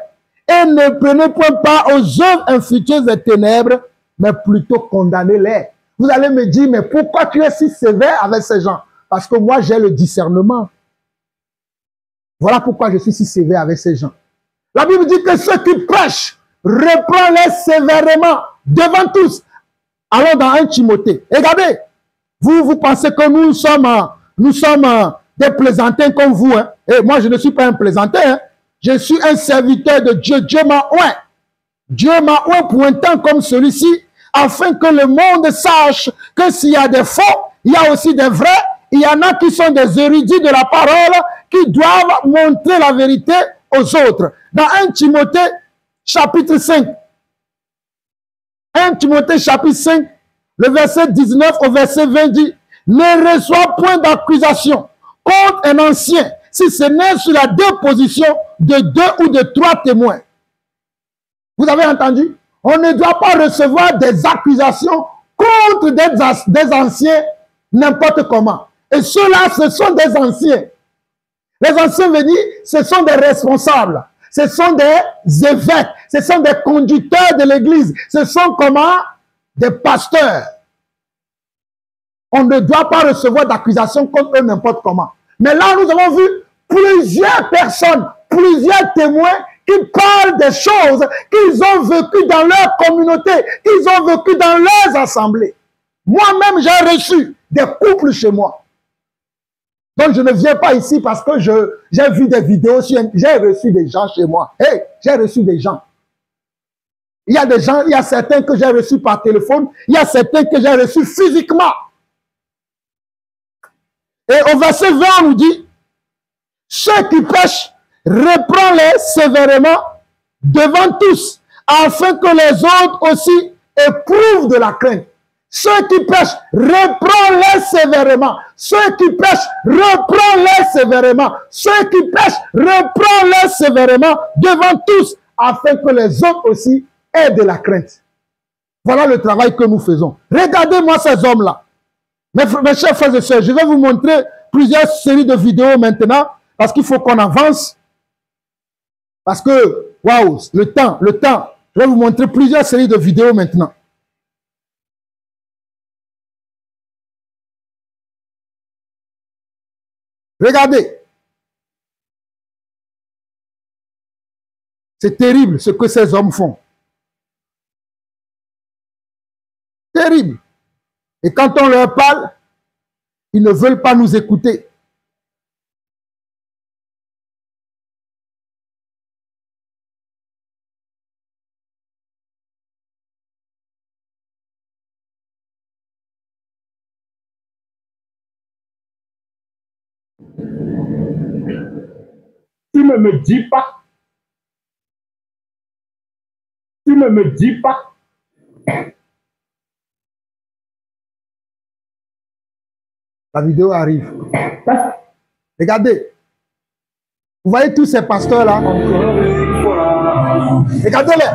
et ne prenez point part aux œuvres infructueuses des ténèbres, mais plutôt condamnez-les. Vous allez me dire, mais pourquoi tu es si sévère avec ces gens? Parce que moi, j'ai le discernement. Voilà pourquoi je suis si sévère avec ces gens. La Bible dit que ceux qui prêchent, reprends-les sévèrement devant tous. Allons dans 1 Timothée. Regardez, vous pensez que nous sommes des plaisantins comme vous. Hein? Et moi, je ne suis pas un plaisantin. Hein? Je suis un serviteur de Dieu. Dieu m'a oint. Dieu m'a oint pour un temps comme celui-ci, afin que le monde sache que s'il y a des faux, il y a aussi des vrais. Il y en a qui sont des érudits de la parole, qui doivent montrer la vérité aux autres. Dans 1 Timothée, chapitre 5. 1 Timothée, chapitre 5, le verset 19 au verset 20 dit, « Ne reçois point d'accusation contre un ancien, si ce n'est sur la déposition de 2 ou de 3 témoins. » Vous avez entendu? On ne doit pas recevoir des accusations contre des anciens n'importe comment. Et ceux-là, ce sont des anciens. Les anciens veut dire, ce sont des responsables. Ce sont des évêques. Ce sont des conducteurs de l'église. Ce sont comment? Des pasteurs. On ne doit pas recevoir d'accusations contre eux n'importe comment. Mais là, nous avons vu plusieurs personnes, plusieurs témoins qui parlent des choses qu'ils ont vécues dans leur communauté, qu'ils ont vécues dans leurs assemblées. Moi-même, j'ai reçu des couples chez moi. Donc, je ne viens pas ici parce que j'ai vu des vidéos, j'ai reçu des gens chez moi. Hey, j'ai reçu des gens. Il y a des gens, il y a certains que j'ai reçus par téléphone, il y a certains que j'ai reçus physiquement. Et au verset 20, on nous dit, ceux qui pêchent, reprends-les sévèrement devant tous, afin que les autres aussi éprouvent de la crainte. Ceux qui pêchent, reprends-les sévèrement. Ceux qui pêchent, reprends-les sévèrement. Ceux qui pêchent, reprends-les sévèrement devant tous, afin que les autres aussi aient de la crainte. Voilà le travail que nous faisons. Regardez-moi ces hommes-là. Mes chers frères et sœurs, je vais vous montrer plusieurs séries de vidéos maintenant, parce qu'il faut qu'on avance. Parce que, waouh, le temps. Je vais vous montrer plusieurs séries de vidéos maintenant. Regardez. C'est terrible ce que ces hommes font. Terrible. Et quand on leur parle, ils ne veulent pas nous écouter. Tu ne me dis pas. Tu ne me dis pas. La vidéo arrive. Regardez. Vous voyez tous ces pasteurs-là? Regardez-les.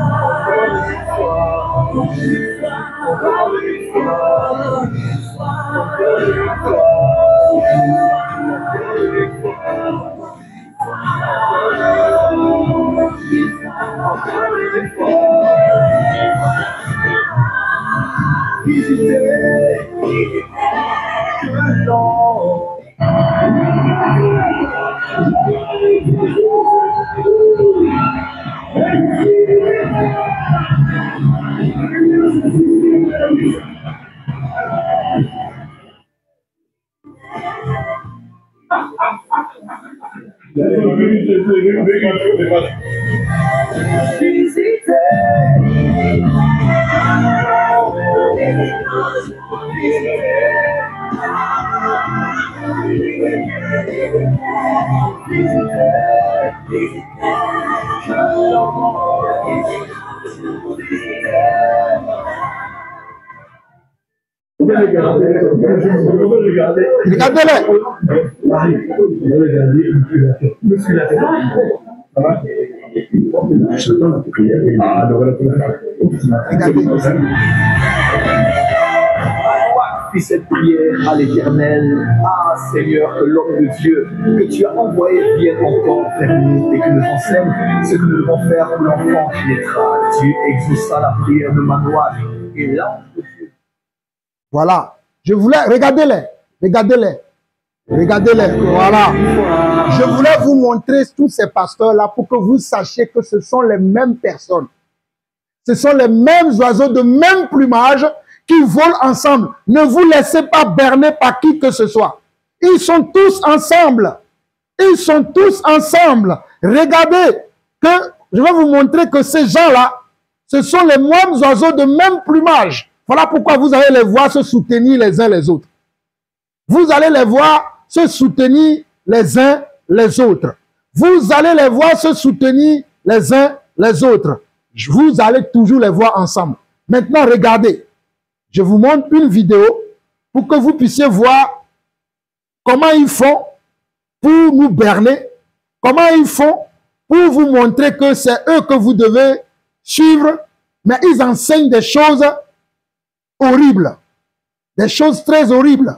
Regardez-les. Fais cette prière à l'Éternel. Ah Seigneur, que l'homme de Dieu que tu as envoyé vienne encore vers nous et que nous enseigne ce que nous devons faire pour l'enfant qui naîtra. Tu exaucas la prière de Manoah et l'ange de Dieu. Voilà. Je voulais, regardez-les. Regardez-les. Regardez-les. Voilà. Je voulais vous montrer tous ces pasteurs-là pour que vous sachiez que ce sont les mêmes personnes. Ce sont les mêmes oiseaux de même plumage qui volent ensemble. Ne vous laissez pas berner par qui que ce soit. Ils sont tous ensemble. Ils sont tous ensemble. Regardez que je vais vous montrer que ces gens-là, ce sont les mêmes oiseaux de même plumage. Voilà pourquoi vous allez les voir se soutenir les uns les autres. Vous allez les voir se soutenir les uns les autres. Vous allez les voir se soutenir les uns les autres. Vous allez toujours les voir ensemble. Maintenant, regardez. Je vous montre une vidéo pour que vous puissiez voir comment ils font pour nous berner, comment ils font pour vous montrer que c'est eux que vous devez suivre, mais ils enseignent des choses horribles, des choses très horribles,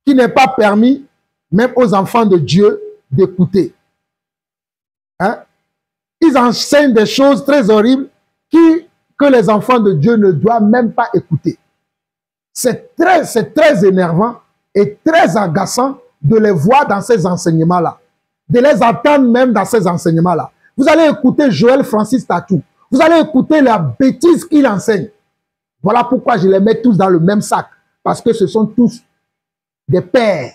qui n'est pas permis même aux enfants de Dieu d'écouter. Hein? Ils enseignent des choses très horribles que les enfants de Dieu ne doivent même pas écouter. C'est très énervant et très agaçant de les voir dans ces enseignements-là, de les attendre même dans ces enseignements-là. Vous allez écouter Joël Francis Tatou, vous allez écouter la bêtise qu'il enseigne. Voilà pourquoi je les mets tous dans le même sac, parce que ce sont tous des pères.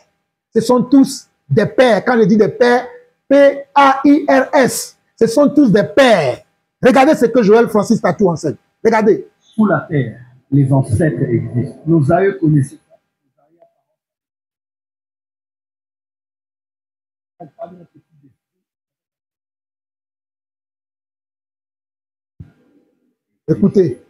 Ce sont tous des pères. Quand je dis des pères, P-A-I-R-S, ce sont tous des pères. Regardez ce que Joël Francis Tatou enseigne. Regardez. Sous la terre, les ancêtres existent. Nos aïeux connaissaient ça. Écoutez.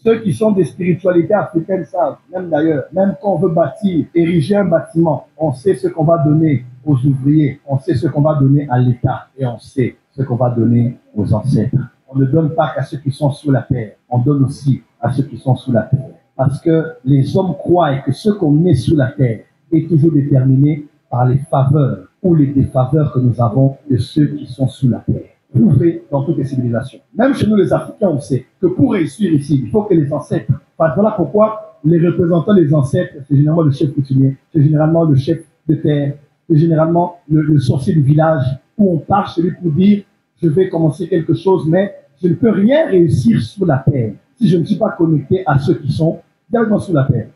Ceux qui sont des spiritualités africaines savent, même d'ailleurs, même quand on veut bâtir, ériger un bâtiment, on sait ce qu'on va donner aux ouvriers, on sait ce qu'on va donner à l'État et on sait ce qu'on va donner aux ancêtres. On ne donne pas qu'à ceux qui sont sous la terre, on donne aussi à ceux qui sont sous la terre. Parce que les hommes croient que ce qu'on met sous la terre est toujours déterminé par les faveurs ou les défaveurs que nous avons de ceux qui sont sous la terre. Prouvé dans toutes les civilisations. Même chez nous les Africains, on sait que pour réussir ici, il faut que les ancêtres... Voilà pourquoi les représentants des ancêtres, c'est généralement le chef coutumier, c'est généralement le chef de terre, c'est généralement le sorcier du village, où on part chez lui pour dire « je vais commencer quelque chose, mais je ne peux rien réussir sous la terre si je ne suis pas connecté à ceux qui sont directement sous la terre. »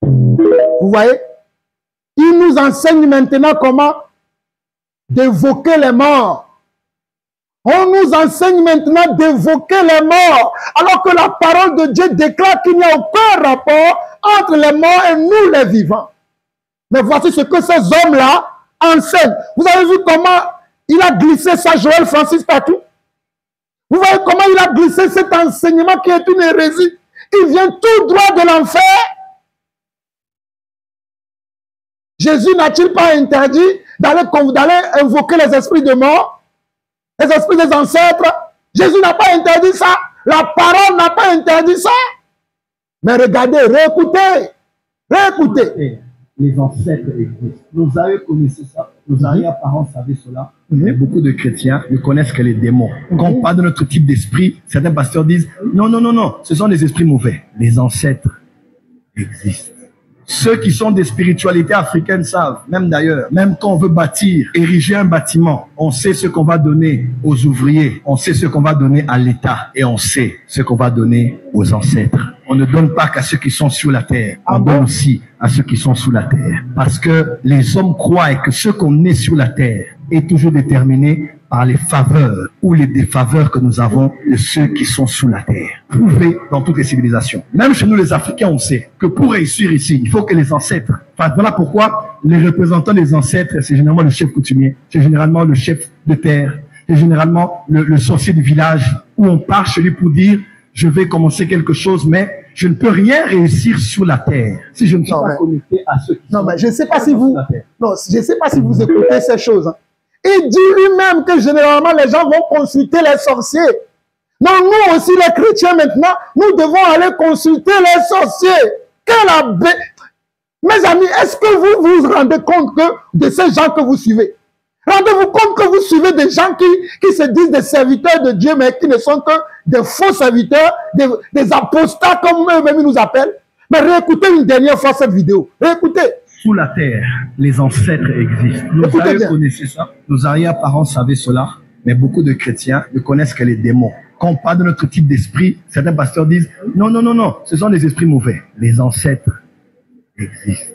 Vous voyez? Il nous enseigne maintenant comment d'évoquer les morts. On nous enseigne maintenant d'évoquer les morts, alors que la parole de Dieu déclare qu'il n'y a aucun rapport entre les morts et nous les vivants. Mais voici ce que ces hommes-là enseignent. Vous avez vu comment il a glissé ça, Joël Francis Tatou? Vous voyez comment il a glissé cet enseignement qui est une hérésie? Il vient tout droit de l'enfer. Jésus n'a-t-il pas interdit d'aller invoquer les esprits de mort? Les esprits des ancêtres? Jésus n'a pas interdit ça. La parole n'a pas interdit ça. Mais regardez, réécoutez. Réécoutez. Les ancêtres existent. Nos aïeux connaissaient ça. Nos arrière-parents savaient cela. Mais beaucoup de chrétiens ne connaissent que les démons. Quand on parle de notre type d'esprit, certains pasteurs disent non, non, non, non, ce sont des esprits mauvais. Les ancêtres existent. Ceux qui sont des spiritualités africaines savent, même d'ailleurs, même quand on veut bâtir, ériger un bâtiment, on sait ce qu'on va donner aux ouvriers, on sait ce qu'on va donner à l'État et on sait ce qu'on va donner aux ancêtres. On ne donne pas qu'à ceux qui sont sur la terre, on donne aussi à ceux qui sont sous la terre. Parce que les hommes croient que ce qu'on met sur la terre est toujours déterminé par les faveurs ou les défaveurs que nous avons de ceux qui sont sous la terre. Prouvé dans toutes les civilisations. Même chez nous les Africains, on sait que pour réussir ici, il faut que les ancêtres... Enfin, voilà pourquoi les représentants des ancêtres, c'est généralement le chef coutumier, c'est généralement le chef de terre, c'est généralement le sorcier du village, où on part chez lui pour dire « je vais commencer quelque chose, mais je ne peux rien réussir sur la terre si je ne suis pas connecté à ceux qui sont... » Non, mais je ne sais pas si vous... Non, je ne sais pas si vous écoutez ces choses. Hein. Il dit lui-même que généralement les gens vont consulter les sorciers. Non, nous aussi les chrétiens maintenant, nous devons aller consulter les sorciers. Mes amis, est-ce que vous vous rendez compte que de ces gens que vous suivez? Rendez-vous compte que vous suivez des gens qui se disent des serviteurs de Dieu, mais qui ne sont que des faux serviteurs, des apostats comme eux-mêmes nous appellent. Mais réécoutez une dernière fois cette vidéo. Réécoutez. Sous la terre, les ancêtres existent. Nos aïeux connaissaient ça. Nos arrière-parents savaient cela. Mais beaucoup de chrétiens ne connaissent que les démons. Quand on parle de notre type d'esprit, certains pasteurs disent non, non, non, non, ce sont des esprits mauvais. Les ancêtres existent.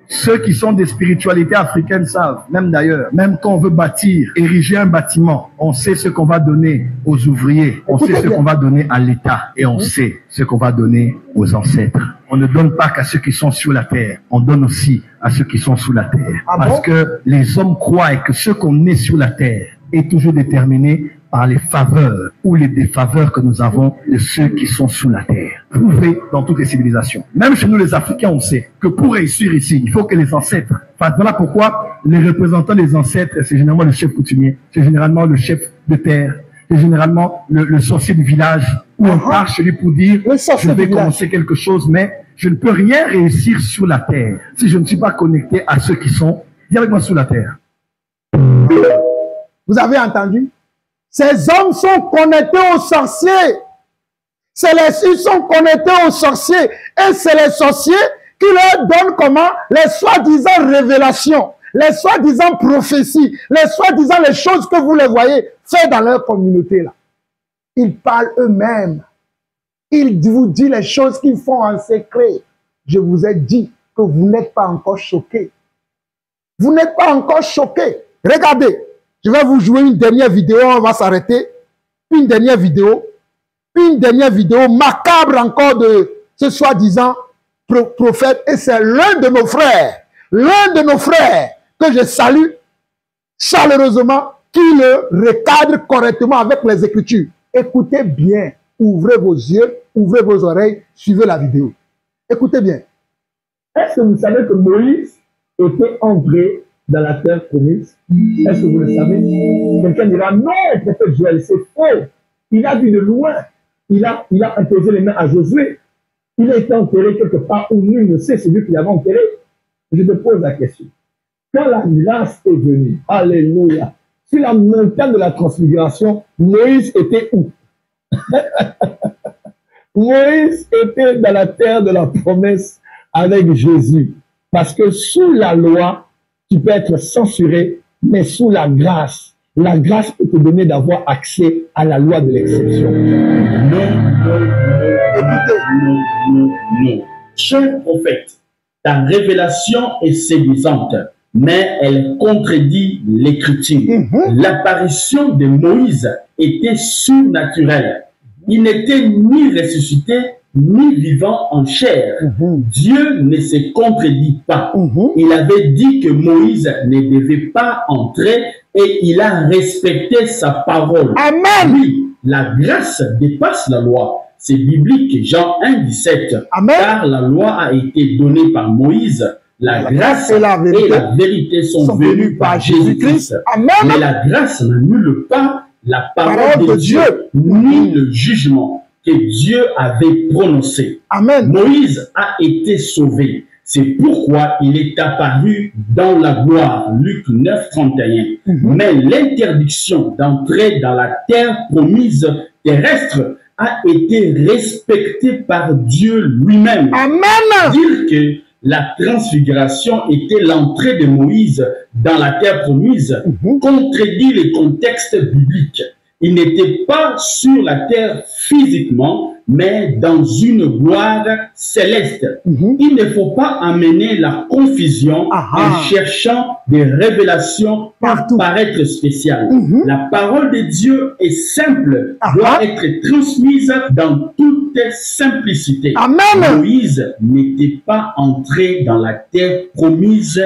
Ceux qui sont des spiritualités africaines savent, même d'ailleurs, même quand on veut bâtir, ériger un bâtiment, on sait ce qu'on va donner aux ouvriers, on sait ce qu'on va donner à l'État et on sait ce qu'on va donner aux ancêtres. On ne donne pas qu'à ceux qui sont sur la terre, on donne aussi à ceux qui sont sous la terre. Parce que les hommes croient que ce qu'on met sur la terre est toujours déterminé par les faveurs ou les défaveurs que nous avons de ceux qui sont sous la terre. Prouvé dans toutes les civilisations. Même chez nous les Africains, on sait que pour réussir ici, il faut que les ancêtres... Enfin, voilà pourquoi les représentants des ancêtres, c'est généralement le chef coutumier, c'est généralement le chef de terre, c'est généralement le sorcier du village, où on part chez lui pour dire « je vais commencer quelque chose, mais je ne peux rien réussir sur la terre si je ne suis pas connecté à ceux qui sont... » Dis avec moi sous la terre. Vous avez entendu? Ces hommes sont connectés aux sorciers. Ils sont connectés aux sorciers. Et c'est les sorciers qui leur donnent comment? Les soi-disant révélations, les soi-disant prophéties, les soi-disant les choses que vous les voyez faire dans leur communauté là. Ils parlent eux-mêmes. Ils vous disent les choses qu'ils font en secret. Je vous ai dit que vous n'êtes pas encore choqués. Vous n'êtes pas encore choqués. Regardez. Je vais vous jouer une dernière vidéo, on va s'arrêter. Une dernière vidéo macabre encore de ce soi-disant prophète. Et c'est l'un de nos frères que je salue chaleureusement, qui le recadre correctement avec les Écritures. Écoutez bien, ouvrez vos yeux, ouvrez vos oreilles, suivez la vidéo. Écoutez bien. Est-ce que vous savez que Moïse était entré dans la terre promise? Est-ce que vous le savez? Quelqu'un dira non, prophète Joël, c'est faux. Il a vu de loin. Il a imposé les mains à Josué. Il a été enterré quelque part où nul ne sait, c'est lui qui l'avait enterré. Je te pose la question. Quand la grâce est venue, alléluia, sur la montagne de la transfiguration, Moïse était où? Moïse était dans la terre de la promesse avec Jésus. Parce que sous la loi, tu peux être censuré, mais sous la grâce peut te donner d'avoir accès à la loi de l'exception. Non. Cher prophète, ta révélation est séduisante, mais elle contredit l'écriture. L'apparition de Moïse était surnaturelle. Il n'était ni ressuscité, ni vivant en chair. Dieu ne se contredit pas. Il avait dit que Moïse ne devait pas entrer et il a respecté sa parole. Amen. Oui, la grâce dépasse la loi. C'est biblique, Jean 1,17. Car la loi a été donnée par Moïse. La grâce et la vérité sont venues par Jésus-Christ. Mais la grâce n'annule pas la parole de Dieu, ni le jugement que Dieu avait prononcé. Amen. Moïse a été sauvé. C'est pourquoi il est apparu dans la gloire. Luc 9, 31. Mais l'interdiction d'entrer dans la terre promise terrestre a été respectée par Dieu lui-même. Amen. Dire que la transfiguration était l'entrée de Moïse dans la terre promise contredit le contexte biblique. Il n'était pas sur la terre physiquement, mais dans une gloire céleste. Il ne faut pas amener la confusion en cherchant des révélations pour paraître spéciales. La parole de Dieu est simple, doit être transmise dans toute simplicité. Amen. Moïse n'était pas entré dans la terre promise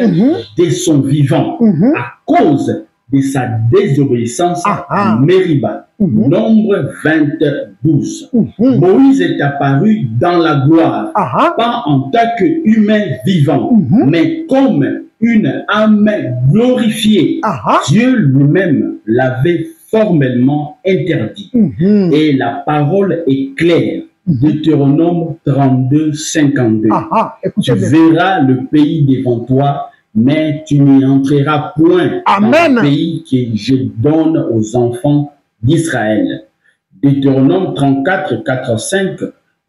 dès son vivant à cause de sa désobéissance à Mériba. Nombre 22. Moïse est apparu dans la gloire, pas en tant qu'humain vivant, mais comme une âme glorifiée. Dieu lui-même l'avait formellement interdit. Et la parole est claire. Deutéronome 32, 52. Tu verras le pays devant toi, mais tu n'y entreras point dans le pays que je donne aux enfants d'Israël. Deutéronome 34, 4, 5.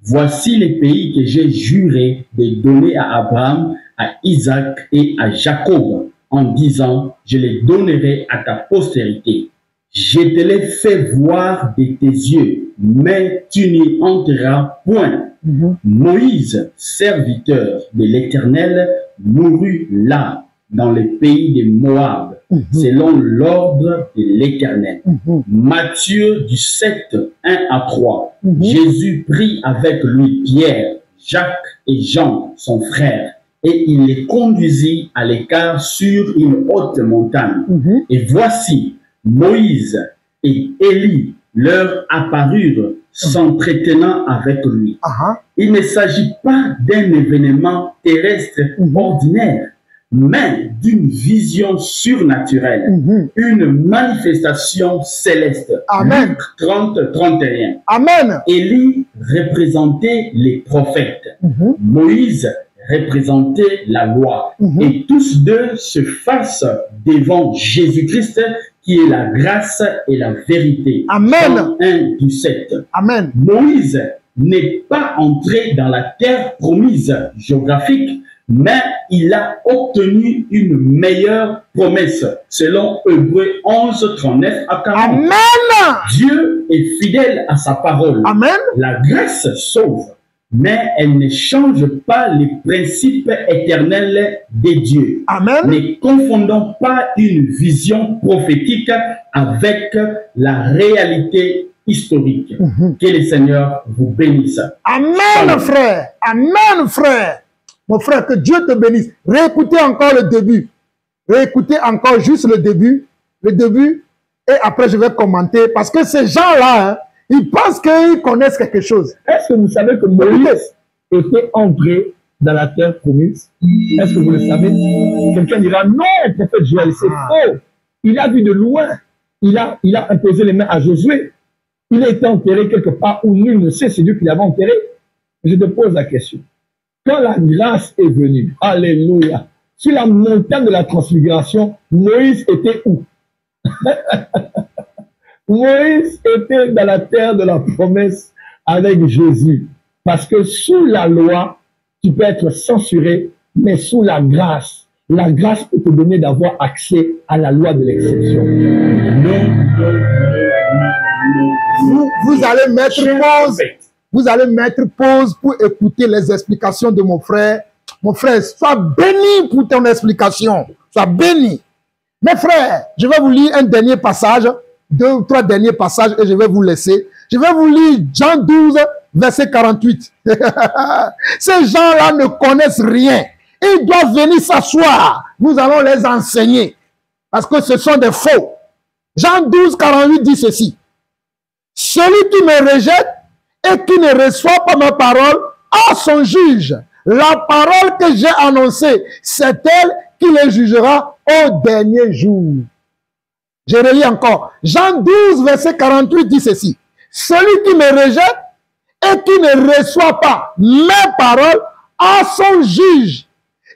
Voici les pays que j'ai juré de donner à Abraham, à Isaac et à Jacob, en disant, je les donnerai à ta postérité. Je te les fais voir de tes yeux, mais tu n'y entreras point. Moïse, serviteur de l'Éternel, mourut là, dans le pays de Moab, selon l'ordre de l'Éternel. Matthieu 17, 1 à 3. Jésus prit avec lui Pierre, Jacques et Jean, son frère, et il les conduisit à l'écart sur une haute montagne. Et voici, Moïse et Élie leur apparurent s'entretenant avec lui. Il ne s'agit pas d'un événement terrestre ordinaire, mais d'une vision surnaturelle, une manifestation céleste. Amen. Luc 30, 31. Amen. Élie représentait les prophètes. Moïse représentait la loi. Et tous deux se fassent devant Jésus-Christ, qui est la grâce et la vérité. Amen. Jean 1, 17. Amen. Moïse n'est pas entré dans la terre promise géographique, mais il a obtenu une meilleure promesse, selon Hébreux 11, 39 à 40. Amen. Dieu est fidèle à sa parole. Amen. La grâce sauve, mais elle ne change pas les principes éternels de Dieu. Amen. Ne confondons pas une vision prophétique avec la réalité historique. Que le Seigneur vous bénisse. Amen, Shalom. frère. Amen, frère. Mon frère, que Dieu te bénisse. Réécoutez encore le début. Réécoutez encore juste le début. Le début. Et après, je vais commenter. Parce que ces gens-là, hein, ils pensent qu'ils connaissent quelque chose. Est-ce que vous savez que Moïse était entré dans la terre promise? Est-ce que vous le savez? Quelqu'un dira non, prophète Joël, c'est faux. Il a vu de loin. Il a imposé les mains à Josué. Il a été enterré quelque part où nul ne sait, c'est Dieu qui l'avait enterré. Je te pose la question. Quand la grâce est venue, alléluia, sur la montagne de la transfiguration, Moïse était où? Moïse était dans la terre de la promesse avec Jésus. Parce que sous la loi, tu peux être censuré, mais sous la grâce peut te donner d'avoir accès à la loi de l'exception. Vous allez mettre pause. Vous allez mettre pause pour écouter les explications de mon frère. Mon frère, sois béni pour ton explication. Sois béni. Mes frères, je vais vous lire un dernier passage, 2 ou 3 derniers passages et je vais vous laisser. Je vais vous lire Jean 12, verset 48. Ces gens-là ne connaissent rien. Ils doivent venir s'asseoir. Nous allons les enseigner. Parce que ce sont des faux. Jean 12, 48 dit ceci. Celui qui me rejette et qui ne reçoit pas ma parole a son juge. La parole que j'ai annoncée, c'est elle qui le jugera au dernier jour. Je relis encore. Jean 12, verset 48 dit ceci. Celui qui me rejette et qui ne reçoit pas mes paroles a son juge.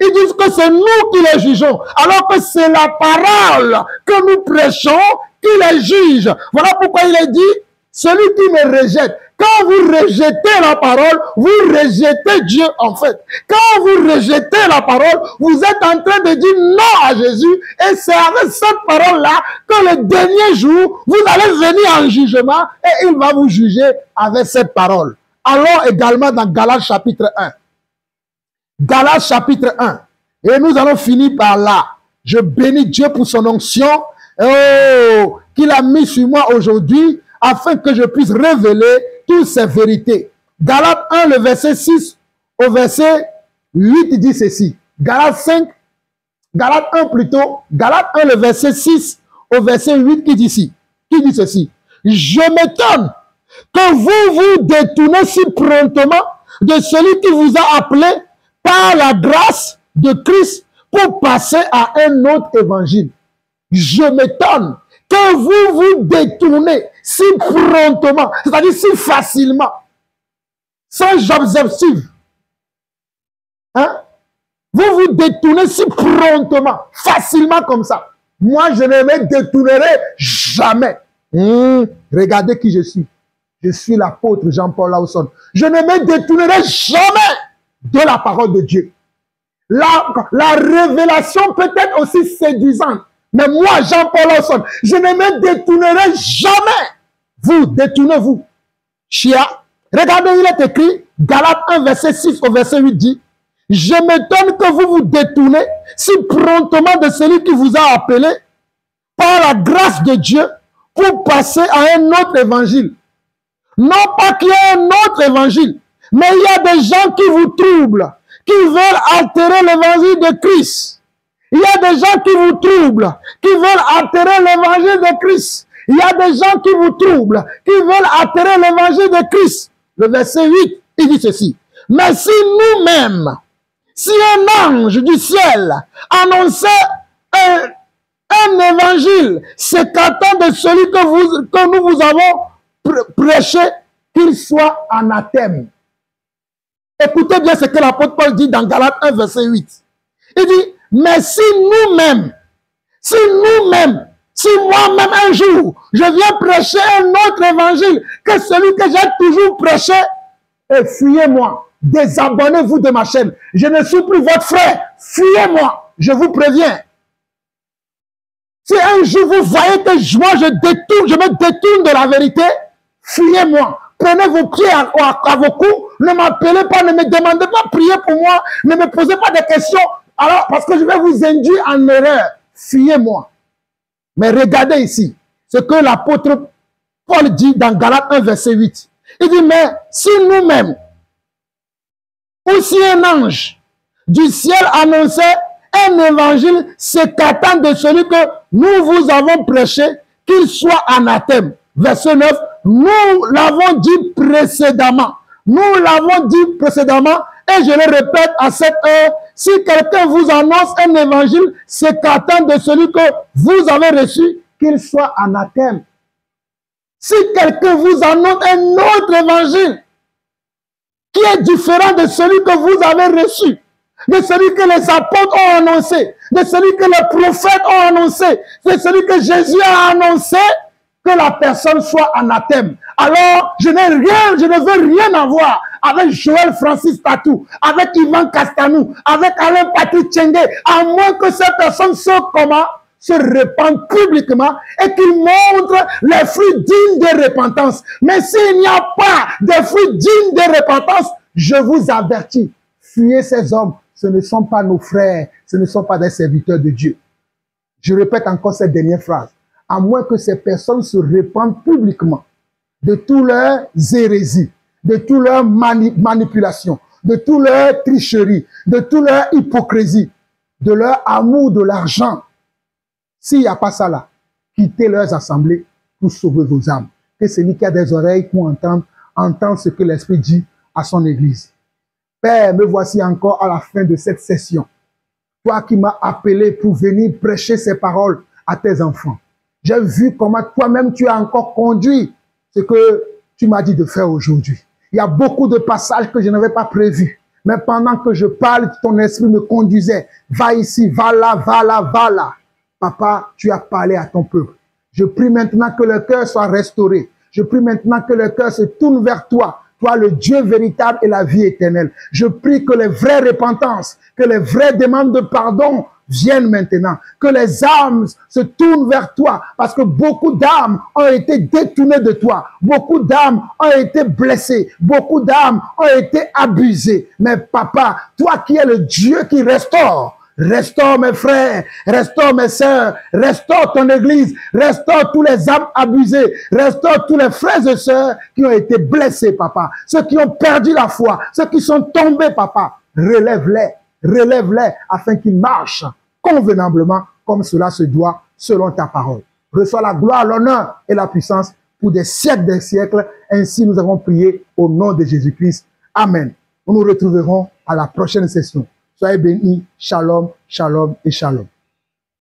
Ils disent que c'est nous qui les jugeons, alors que c'est la parole que nous prêchons qui les juge. Voilà pourquoi il est dit, celui qui me rejette Quand vous rejetez la parole, vous rejetez Dieu en fait. Quand vous rejetez la parole, vous êtes en train de dire non à Jésus. Et c'est avec cette parole-là que le dernier jour, vous allez venir en jugement et il va vous juger avec cette parole. Allons également dans Galates chapitre 1. Galates chapitre 1. Et nous allons finir par là. Je bénis Dieu pour son onction qu'il a mis sur moi aujourd'hui afin que je puisse révéler toutes ces vérités. Galates 1, le verset 6 au verset 8, il dit ceci. Galates 1 plutôt, Galates 1, le verset 6 au verset 8, qui dit ceci. Je m'étonne que vous vous détournez si promptement de celui qui vous a appelé par la grâce de Christ pour passer à un autre évangile. Je m'étonne que vous vous détournez si promptement, c'est-à-dire si facilement, sans objectif. Hein? Vous vous détournez si promptement, facilement comme ça. Moi, je ne me détournerai jamais. Regardez qui je suis. Je suis l'apôtre Jean-Paul Lawson. Je ne me détournerai jamais de la parole de Dieu. La révélation peut être aussi séduisante. Mais moi, Jean-Paul Lawson, je ne me détournerai jamais. Vous, détournez-vous. Chia. Regardez, il est écrit, Galates 1, verset 6 au verset 8 dit, je m'étonne que vous vous détournez si promptement de celui qui vous a appelé par la grâce de Dieu pour passer à un autre évangile. Non pas qu'il y ait un autre évangile, mais il y a des gens qui vous troublent, qui veulent altérer l'évangile de Christ. Il y a des gens qui vous troublent, qui veulent altérer l'évangile de Christ. Il y a des gens qui vous troublent, qui veulent altérer l'évangile de Christ. Le verset 8, il dit ceci. Mais si nous-mêmes, si un ange du ciel annonçait un évangile s'écartant de celui que nous vous avons prêché, qu'il soit anathème. Écoutez bien ce que l'apôtre Paul dit dans Galates 1, verset 8. Il dit, mais si nous-mêmes, si moi-même un jour, je viens prêcher un autre évangile que celui que j'ai toujours prêché, fuyez-moi, désabonnez-vous de ma chaîne. Je ne suis plus votre frère, fuyez-moi, je vous préviens. Si un jour vous voyez que moi je me détourne de la vérité, fuyez-moi. Prenez vos pieds à vos coups, ne m'appelez pas, ne me demandez pas de prier pour moi, ne me posez pas de questions. Alors, parce que je vais vous induire en erreur, fuyez-moi. Mais regardez ici, ce que l'apôtre Paul dit dans Galates 1, verset 8. Il dit, mais si nous-mêmes, ou si un ange du ciel annonçait un évangile s'écartant de celui que nous vous avons prêché, qu'il soit anathème. Verset 9, nous l'avons dit précédemment. Nous l'avons dit précédemment, et je le répète à cette heure, si quelqu'un vous annonce un évangile s'écartant de celui que vous avez reçu, qu'il soit anathème. Si quelqu'un vous annonce un autre évangile qui est différent de celui que vous avez reçu, de celui que les apôtres ont annoncé, de celui que les prophètes ont annoncé, de celui que Jésus a annoncé, que la personne soit anathème. Alors, je ne veux rien avoir avec Joël Francis Tatou, avec Yvan Castanou, avec Alain Patrick Tchenge, à moins que cette personne se répande publiquement et qu'il montre les fruits dignes de repentance. Mais s'il n'y a pas de fruits dignes de repentance, je vous avertis, fuyez ces hommes, ce ne sont pas nos frères, ce ne sont pas des serviteurs de Dieu. Je répète encore cette dernière phrase. À moins que ces personnes se répandent publiquement de toutes leurs hérésies, de toutes leurs manipulations, de toutes leurs tricheries, de toute leur hypocrisie, de leur amour de l'argent. S'il n'y a pas ça là, quittez leurs assemblées pour sauver vos âmes. Que celui qui a des oreilles pour entendre ce que l'Esprit dit à son Église. Père, me voici encore à la fin de cette session. Toi qui m'as appelé pour venir prêcher ces paroles à tes enfants. J'ai vu comment toi-même tu as encore conduit ce que tu m'as dit de faire aujourd'hui. Il y a beaucoup de passages que je n'avais pas prévus. Mais pendant que je parle, ton esprit me conduisait. Va ici, va là, va là, va là. Papa, tu as parlé à ton peuple. Je prie maintenant que le cœur soit restauré. Je prie maintenant que le cœur se tourne vers toi. Toi, le Dieu véritable et la vie éternelle. Je prie que les vraies repentances, que les vraies demandes de pardon viennent maintenant. Que les âmes se tournent vers toi. Parce que beaucoup d'âmes ont été détournées de toi. Beaucoup d'âmes ont été blessées. Beaucoup d'âmes ont été abusées. Mais papa, toi qui es le Dieu qui restaure, restaure mes frères, restaure mes sœurs, restaure ton église, restaure tous les âmes abusées, restaure tous les frères et sœurs qui ont été blessés, papa. Ceux qui ont perdu la foi, ceux qui sont tombés, papa. Relève-les afin qu'ils marchent convenablement comme cela se doit selon ta parole. Reçois la gloire, l'honneur et la puissance pour des siècles. Ainsi nous avons prié au nom de Jésus-Christ. Amen. Nous nous retrouverons à la prochaine session. Soyez bénis. Shalom, shalom et shalom.